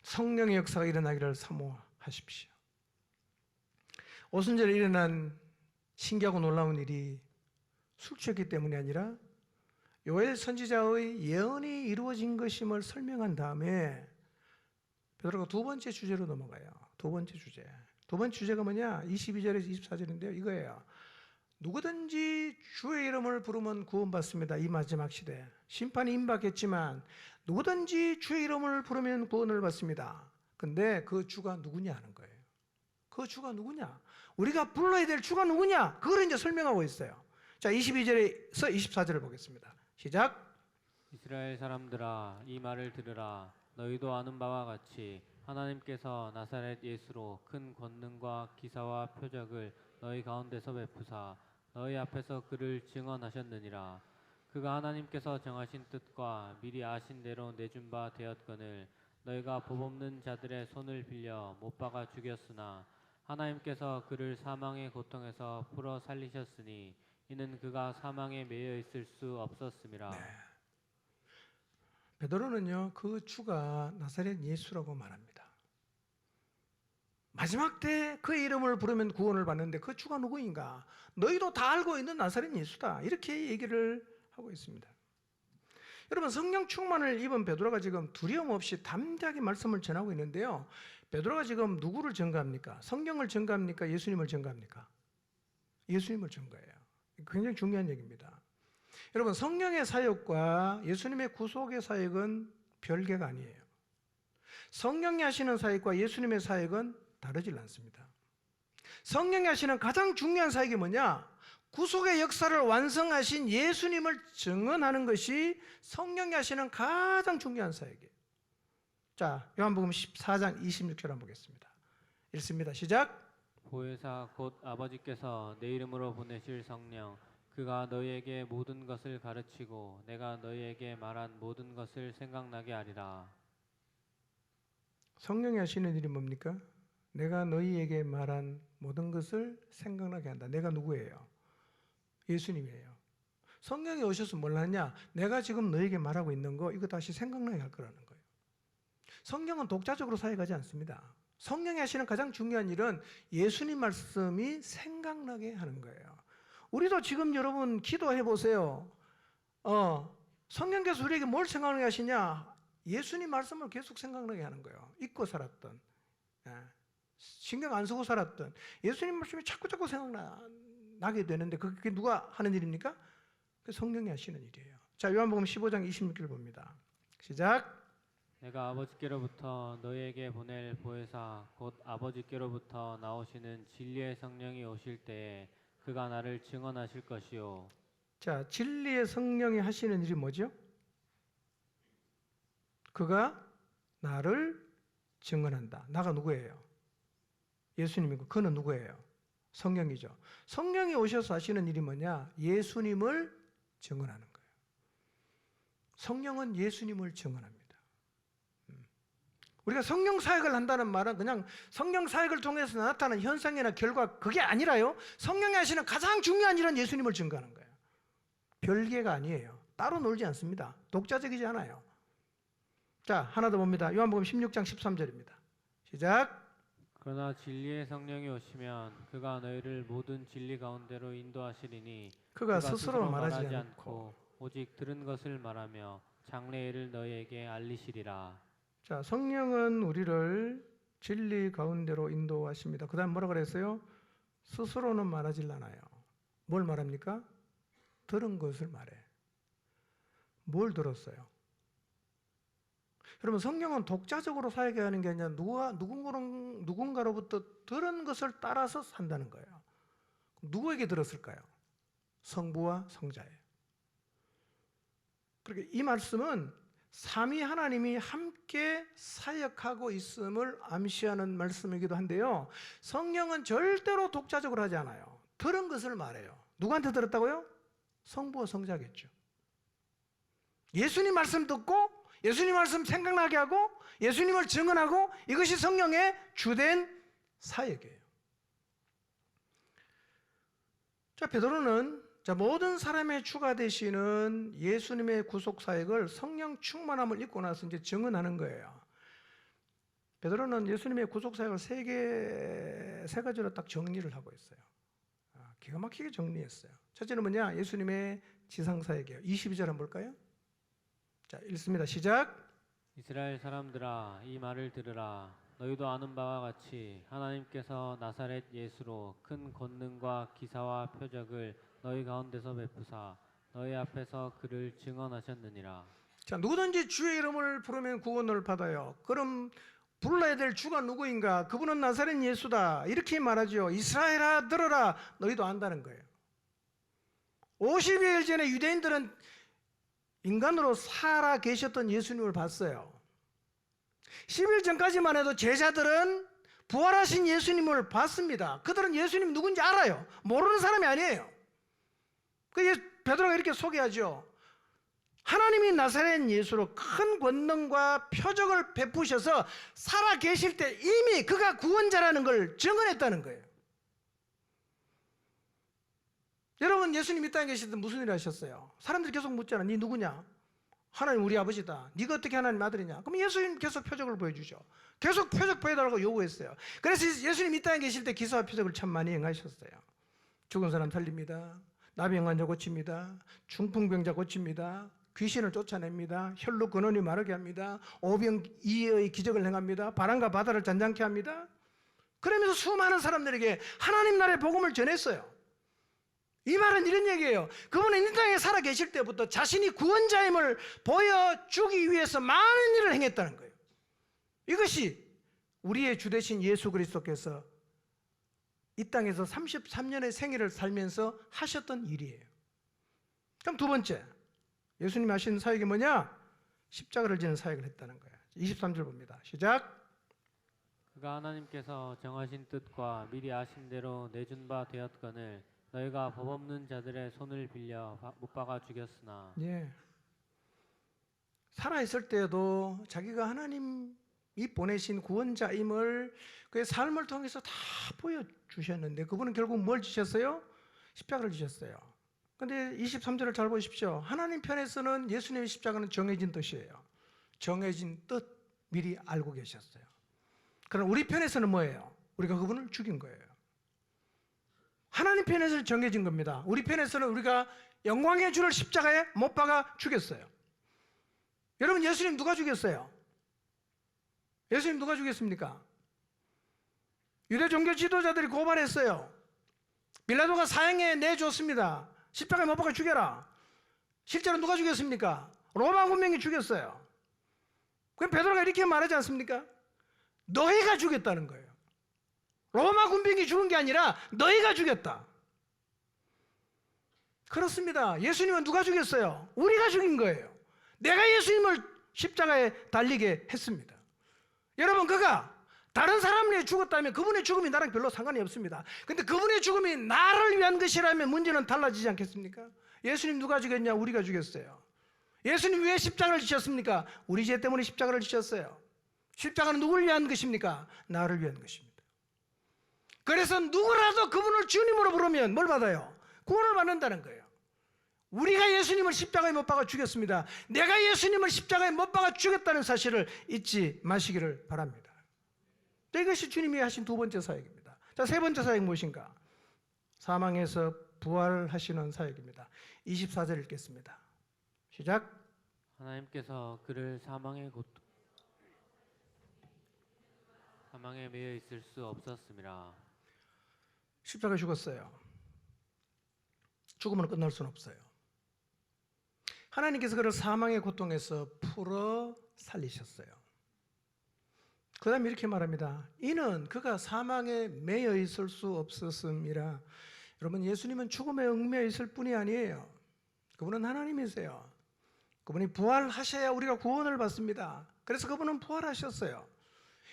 성령의 역사가 일어나기를 사모하십시오. 오순절에 일어난 신기하고 놀라운 일이 술 취했기 때문이 아니라 요엘 선지자의 예언이 이루어진 것임을 설명한 다음에 베드로가 두 번째 주제로 넘어가요. 두 번째 주제. 두 번째 주제가 뭐냐? 22절에서 24절인데요. 이거예요. 누구든지 주의 이름을 부르면 구원받습니다. 이 마지막 시대. 심판이 임박했지만 누구든지 주의 이름을 부르면 구원을 받습니다. 근데 그 주가 누구냐 하는 거예요. 그 주가 누구냐? 우리가 불러야 될 주가 누구냐? 그걸 이제 설명하고 있어요. 자, 22절에서 24절을 보겠습니다. 시작. 이스라엘 사람들아 이 말을 들으라. 너희도 아는 바와 같이 하나님께서 나사렛 예수로 큰 권능과 기사와 표적을 너희 가운데서 베푸사 너희 앞에서 그를 증언하셨느니라. 그가 하나님께서 정하신 뜻과 미리 아신 대로 내준 바 되었거늘 너희가 법 없는 자들의 손을 빌려 못 박아 죽였으나 하나님께서 그를 사망의 고통에서 풀어 살리셨으니 이는 그가 사망에 매여 있을 수 없었음이라. 네. 베드로는요 그 주가 나사렛 예수라고 말합니다. 마지막 때 그 이름을 부르면 구원을 받는데 그 주가 누구인가? 너희도 다 알고 있는 나사렛 예수다. 이렇게 얘기를 하고 있습니다. 여러분 성령 충만을 입은 베드로가 지금 두려움 없이 담대하게 말씀을 전하고 있는데요. 베드로가 지금 누구를 증거합니까? 성경을 증거합니까? 예수님을 증거합니까? 예수님을 증거해요. 굉장히 중요한 얘기입니다. 여러분 성령의 사역과 예수님의 구속의 사역은 별개가 아니에요. 성령이 하시는 사역과 예수님의 사역은 다르질 않습니다. 성령이 하시는 가장 중요한 사역이 뭐냐? 구속의 역사를 완성하신 예수님을 증언하는 것이 성령이 하시는 가장 중요한 사역이에요. 자, 요한복음 14장 26절 한번 보겠습니다. 읽습니다. 시작. 보혜사 곧 아버지께서 내 이름으로 보내실 성령 그가 너희에게 모든 것을 가르치고 내가 너희에게 말한 모든 것을 생각나게 하리라. 성령이 하시는 일이 뭡니까? 내가 너희에게 말한 모든 것을 생각나게 한다. 내가 누구예요? 예수님이에요. 성령이 오셔서 뭘 하냐? 내가 지금 너희에게 말하고 있는 거 이거 다시 생각나게 할 거라는 거예요. 성령은 독자적으로 사역하지 않습니다. 성령이 하시는 가장 중요한 일은 예수님 말씀이 생각나게 하는 거예요. 우리도 지금 여러분 기도해 보세요. 성령께서 우리에게 뭘 생각나게 하시냐? 예수님 말씀을 계속 생각나게 하는 거예요. 잊고 살았던, 신경 안 쓰고 살았던 예수님 말씀이 자꾸 생각나게 되는데 그게 누가 하는 일입니까? 그 성령이 하시는 일이에요. 자, 요한복음 15장 26절 봅니다. 시작. 내가 아버지께로부터 너희에게 보낼 보혜사 곧 아버지께로부터 나오시는 진리의 성령이 오실 때에 그가 나를 증언하실 것이요. 자, 진리의 성령이 하시는 일이 뭐죠? 그가 나를 증언한다. 나가 누구예요? 예수님이고 그는 누구예요? 성령이죠. 성령이 오셔서 하시는 일이 뭐냐? 예수님을 증언하는 거예요. 성령은 예수님을 증언합니다. 우리가 성령 사역을 한다는 말은 그냥 성령 사역을 통해서 나타나는 현상이나 결과 그게 아니라요. 성령이 하시는 가장 중요한 일은 예수님을 증거하는 거예요. 별개가 아니에요. 따로 놀지 않습니다. 독자적이지 않아요. 자, 하나 더 봅니다. 요한복음 16장 13절입니다. 시작. 그러나 진리의 성령이 오시면 그가 너희를 모든 진리 가운데로 인도하시리니 그가 스스로 말하지 않고 오직 들은 것을 말하며 장래일을 너희에게 알리시리라. 자, 성령은 우리를 진리 가운데로 인도하십니다. 그 다음 뭐라 그랬어요? 스스로는 말하질 않아요. 뭘 말합니까? 들은 것을 말해. 뭘 들었어요? 여러분 성령은 독자적으로 사역하는 게 아니라 누군가로부터 들은 것을 따라서 산다는 거예요. 누구에게 들었을까요? 성부와 성자예요. 그러니까 이 말씀은 삼위 하나님이 함께 사역하고 있음을 암시하는 말씀이기도 한데요. 성령은 절대로 독자적으로 하지 않아요. 들은 것을 말해요. 누구한테 들었다고요? 성부와 성자겠죠. 예수님 말씀 듣고 예수님 말씀 생각나게 하고 예수님을 증언하고 이것이 성령의 주된 사역이에요. 자, 베드로는 모든 사람의 주가 되시는 예수님의 구속 사역을 성령 충만함을 입고 나서 이제 증언하는 거예요. 베드로는 예수님의 구속 사역을 세 가지로 딱 정리를 하고 있어요. 기가 막히게 정리했어요. 첫째는 뭐냐? 예수님의 지상 사역이에요. 22절 한번 볼까요? 자, 읽습니다. 시작. 이스라엘 사람들아 이 말을 들으라. 너희도 아는 바와 같이 하나님께서 나사렛 예수로 큰 권능과 기사와 표적을 너희 가운데서 베푸사 너희 앞에서 그를 증언하셨느니라. 자, 누구든지 주의 이름을 부르면 구원을 받아요. 그럼 불러야 될 주가 누구인가? 그분은 나사렛 예수다. 이렇게 말하죠. 이스라엘아 들어라. 너희도 안다는 거예요. 50여일 전에 유대인들은 인간으로 살아 계셨던 예수님을 봤어요. 10일 전까지만 해도 제자들은 부활하신 예수님을 봤습니다. 그들은 예수님 누군지 알아요. 모르는 사람이 아니에요. 베드로가 이렇게 소개하죠. 하나님이 나사렛 예수로 큰 권능과 표적을 베푸셔서 살아 계실 때 이미 그가 구원자라는 걸 증언했다는 거예요. 여러분, 예수님 이 땅에 계실 때 무슨 일 하셨어요? 사람들이 계속 묻잖아. 네 누구냐? 하나님 우리 아버지다. 네가 어떻게 하나님 아들이냐? 그럼 예수님 계속 표적을 보여주죠. 계속 표적 보여달라고 요구했어요. 그래서 예수님 이 땅에 계실 때 기사와 표적을 참 많이 행하셨어요. 죽은 사람 살립니다. 나병 환자 고칩니다. 중풍병자 고칩니다. 귀신을 쫓아냅니다. 혈루 근원이 마르게 합니다. 오병이의 기적을 행합니다. 바람과 바다를 잔잔케 합니다. 그러면서 수많은 사람들에게 하나님 나라의 복음을 전했어요. 이 말은 이런 얘기예요. 그분은 이 땅에 살아 계실 때부터 자신이 구원자임을 보여주기 위해서 많은 일을 행했다는 거예요. 이것이 우리의 주 되신 예수 그리스도께서 이 땅에서 33년의 생애를 살면서 하셨던 일이에요. 그럼 두 번째, 예수님이 하신 사역이 뭐냐? 십자가를 지는 사역을 했다는 거예요. 23절 봅니다. 시작. 그가 하나님께서 정하신 뜻과 미리 아신 대로 내준 바 되었거늘 너희가 법 없는 자들의 손을 빌려 못 박아 죽였으나. 예. 살아있을 때에도 자기가 하나님이 보내신 구원자임을 그의 삶을 통해서 다 보여주셨는데 그분은 결국 뭘 주셨어요? 십자가를 주셨어요. 그런데 23절을 잘 보십시오. 하나님 편에서는 예수님의 십자가는 정해진 뜻이에요. 정해진 뜻 미리 알고 계셨어요. 그럼 우리 편에서는 뭐예요? 우리가 그분을 죽인 거예요. 하나님 편에서는 정해진 겁니다. 우리 편에서는 우리가 영광의 주를 십자가에 못 박아 죽였어요. 여러분, 예수님 누가 죽였어요? 예수님 누가 죽였습니까? 유대 종교 지도자들이 고발했어요. 빌라도가 사형에 내줬습니다. 십자가에 못 박아 죽여라. 실제로 누가 죽였습니까? 로마 군병이 죽였어요. 그럼 베드로가 이렇게 말하지 않습니까? 너희가 죽였다는 거예요. 로마 군병이 죽은 게 아니라 너희가 죽였다. 그렇습니다. 예수님은 누가 죽였어요? 우리가 죽인 거예요. 내가 예수님을 십자가에 달리게 했습니다. 여러분, 그가 다른 사람을 위해 죽었다면 그분의 죽음이 나랑 별로 상관이 없습니다. 근데 그분의 죽음이 나를 위한 것이라면 문제는 달라지지 않겠습니까? 예수님 누가 죽였냐? 우리가 죽였어요. 예수님 왜 십자가를 지셨습니까? 우리 죄 때문에 십자가를 지셨어요. 십자가는 누구를 위한 것입니까? 나를 위한 것입니다. 그래서 누구라도 그분을 주님으로 부르면 뭘 받아요? 구원을 받는다는 거예요. 우리가 예수님을 십자가에 못 박아 죽였습니다. 내가 예수님을 십자가에 못 박아 죽였다는 사실을 잊지 마시기를 바랍니다. 이것이 주님이 하신 두 번째 사역입니다. 자, 세 번째 사역 무엇인가? 사망에서 부활하시는 사역입니다. 24절 읽겠습니다. 시작. 하나님께서 그를 사망에 매여 있을 수 없었음이라. 십자가에 죽었어요. 죽음으로 끝날 수는 없어요. 하나님께서 그를 사망의 고통에서 풀어 살리셨어요. 그 다음에 이렇게 말합니다. 이는 그가 사망에 매여 있을 수 없었음이라. 여러분, 예수님은 죽음에 얽매여 있을 뿐이 아니에요. 그분은 하나님이세요. 그분이 부활하셔야 우리가 구원을 받습니다. 그래서 그분은 부활하셨어요.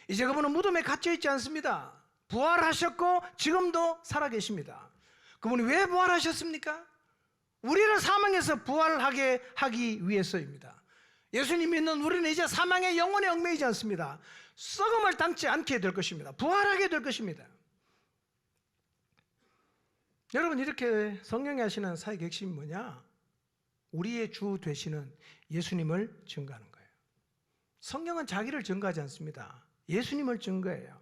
이제 그분은 무덤에 갇혀 있지 않습니다. 부활하셨고 지금도 살아계십니다. 그분이 왜 부활하셨습니까? 우리를 사망에서 부활하게 하기 위해서입니다. 예수님 믿는 우리는 이제 사망의 영혼에 얽매이지 않습니다. 썩음을 당치 않게 될 것입니다. 부활하게 될 것입니다. 여러분, 이렇게 성령이 하시는 사역의 핵심이 뭐냐? 우리의 주 되시는 예수님을 증거하는 거예요. 성령은 자기를 증거하지 않습니다. 예수님을 증거해요.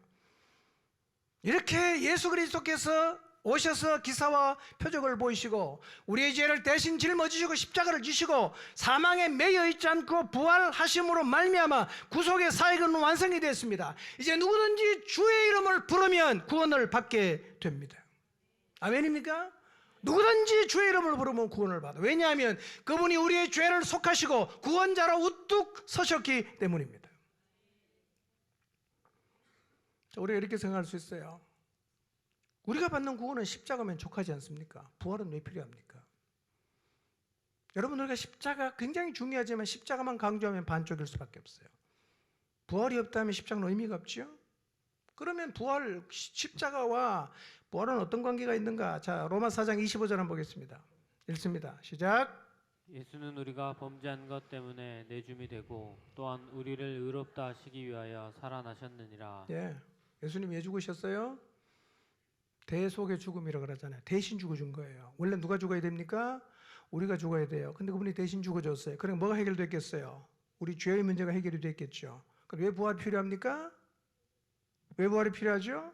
이렇게 예수 그리스도께서 오셔서 기사와 표적을 보이시고 우리의 죄를 대신 짊어지시고 십자가를 지시고 사망에 매여 있지 않고 부활하심으로 말미암아 구속의 사역은 완성이 됐습니다. 이제 누구든지 주의 이름을 부르면 구원을 받게 됩니다. 아멘입니까? 누구든지 주의 이름을 부르면 구원을 받아. 왜냐하면 그분이 우리의 죄를 속하시고 구원자로 우뚝 서셨기 때문입니다. 우리가 이렇게 생각할 수 있어요. 우리가 받는 구원은 십자가면 족하지 않습니까? 부활은 왜 필요합니까? 여러분, 우리가 십자가 굉장히 중요하지만 십자가만 강조하면 반쪽일 수밖에 없어요. 부활이 없다면 십자가는 의미가 없죠? 그러면 부활, 십자가와 부활은 어떤 관계가 있는가? 자, 로마 4장 25절 한번 보겠습니다. 읽습니다. 시작. 예수는 우리가 범죄한 것 때문에 내줌이 되고 또한 우리를 의롭다 하시기 위하여 살아나셨느니라. 예, 예수님 왜 죽으셨어요? 대속의 죽음이라고 그러잖아요. 대신 죽어준 거예요. 원래 누가 죽어야 됩니까? 우리가 죽어야 돼요. 근데 그분이 대신 죽어줬어요. 그럼 뭐가 해결됐겠어요? 우리 죄의 문제가 해결이 됐겠죠. 그럼 왜 부활이 필요합니까? 왜 부활이 필요하죠?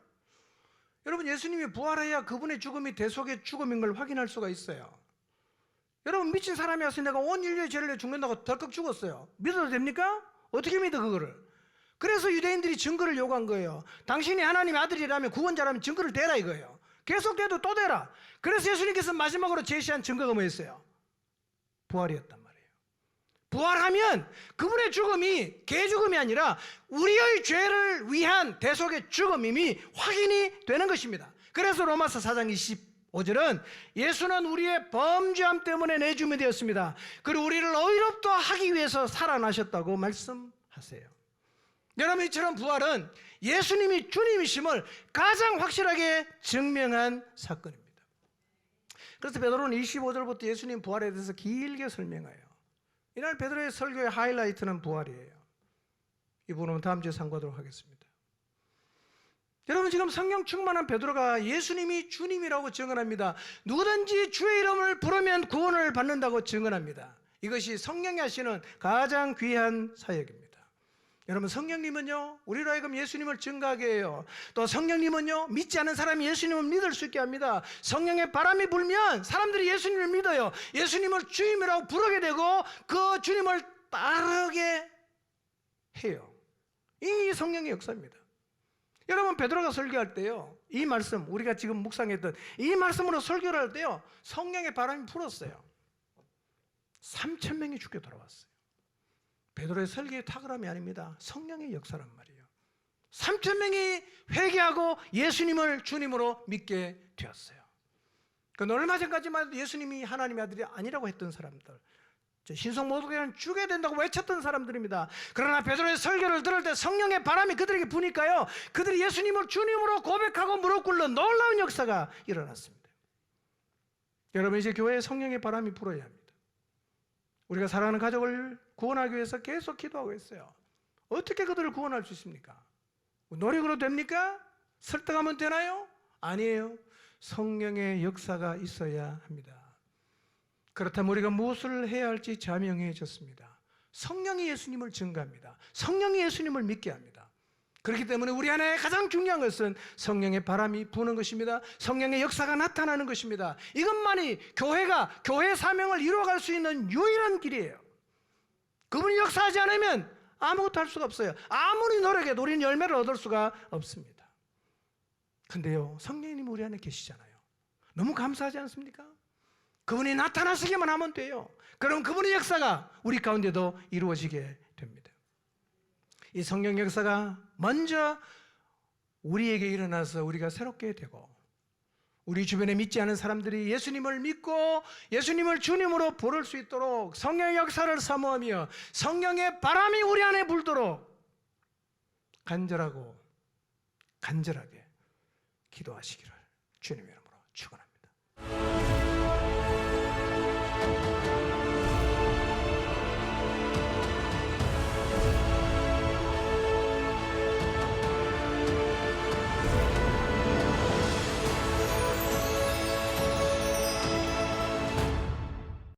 여러분, 예수님이 부활해야 그분의 죽음이 대속의 죽음인 걸 확인할 수가 있어요. 여러분, 미친 사람이 와서 내가 온 인류의 죄를 내 죽는다고 덜컥 죽었어요. 믿어도 됩니까? 어떻게 믿어 그거를? 그래서 유대인들이 증거를 요구한 거예요. 당신이 하나님의 아들이라면, 구원자라면 증거를 대라 이거예요. 계속 대도 또 대라. 그래서 예수님께서 마지막으로 제시한 증거가 뭐였어요? 부활이었단 말이에요. 부활하면 그분의 죽음이 개죽음이 아니라 우리의 죄를 위한 대속의 죽음임이 확인이 되는 것입니다. 그래서 로마서 4장 25절은 예수는 우리의 범죄함 때문에 내줌이 되었습니다. 그리고 우리를 의롭다 하기 위해서 살아나셨다고 말씀하세요. 여러분, 이처럼 부활은 예수님이 주님이심을 가장 확실하게 증명한 사건입니다. 그래서 베드로는 25절부터 예수님 부활에 대해서 길게 설명해요. 이날 베드로의 설교의 하이라이트는 부활이에요. 이 부분은 다음 주에 상고하도록 하겠습니다. 여러분, 지금 성령 충만한 베드로가 예수님이 주님이라고 증언합니다. 누구든지 주의 이름을 부르면 구원을 받는다고 증언합니다. 이것이 성령이 하시는 가장 귀한 사역입니다. 여러분, 성령님은요, 우리로 하여금 예수님을 증거하게 해요. 또 성령님은요, 믿지 않은 사람이 예수님을 믿을 수 있게 합니다. 성령의 바람이 불면 사람들이 예수님을 믿어요. 예수님을 주님이라고 부르게 되고 그 주님을 따르게 해요. 이 성령의 역사입니다. 여러분, 베드로가 설교할 때요, 이 말씀, 우리가 지금 묵상했던 이 말씀으로 설교를 할 때요, 성령의 바람이 불었어요. 3,000명이 죽게 돌아왔어요. 베드로의 설교의 탁월함이 아닙니다. 성령의 역사란 말이에요. 3,000명이 회개하고 예수님을 주님으로 믿게 되었어요. 그 얼마 전까지만 해도 예수님이 하나님의 아들이 아니라고 했던 사람들, 신성 모독에는 죽여야 된다고 외쳤던 사람들입니다. 그러나 베드로의 설교를 들을 때 성령의 바람이 그들에게 부니까요, 그들이 예수님을 주님으로 고백하고 무릎 꿇는 놀라운 역사가 일어났습니다. 여러분, 이제 교회에 성령의 바람이 불어야 합니다. 우리가 사랑하는 가족을 구원하기 위해서 계속 기도하고 있어요. 어떻게 그들을 구원할 수 있습니까? 노력으로 됩니까? 설득하면 되나요? 아니에요. 성령의 역사가 있어야 합니다. 그렇다면 우리가 무엇을 해야 할지 자명해졌습니다. 성령이 예수님을 증거합니다. 성령이 예수님을 믿게 합니다. 그렇기 때문에 우리 안에 가장 중요한 것은 성령의 바람이 부는 것입니다. 성령의 역사가 나타나는 것입니다. 이것만이 교회가 교회의 사명을 이루어갈 수 있는 유일한 길이에요. 그분이 역사하지 않으면 아무것도 할 수가 없어요. 아무리 노력해도 우리는 열매를 얻을 수가 없습니다. 근데요, 성령님 우리 안에 계시잖아요. 너무 감사하지 않습니까? 그분이 나타나시기만 하면 돼요. 그럼 그분의 역사가 우리 가운데도 이루어지게 됩니다. 이 성령 역사가 먼저 우리에게 일어나서 우리가 새롭게 되고 우리 주변에 믿지 않은 사람들이 예수님을 믿고 예수님을 주님으로 부를 수 있도록 성령의 역사를 사모하며 성령의 바람이 우리 안에 불도록 간절하게 기도하시기를 주님의 이름으로 축원합니다.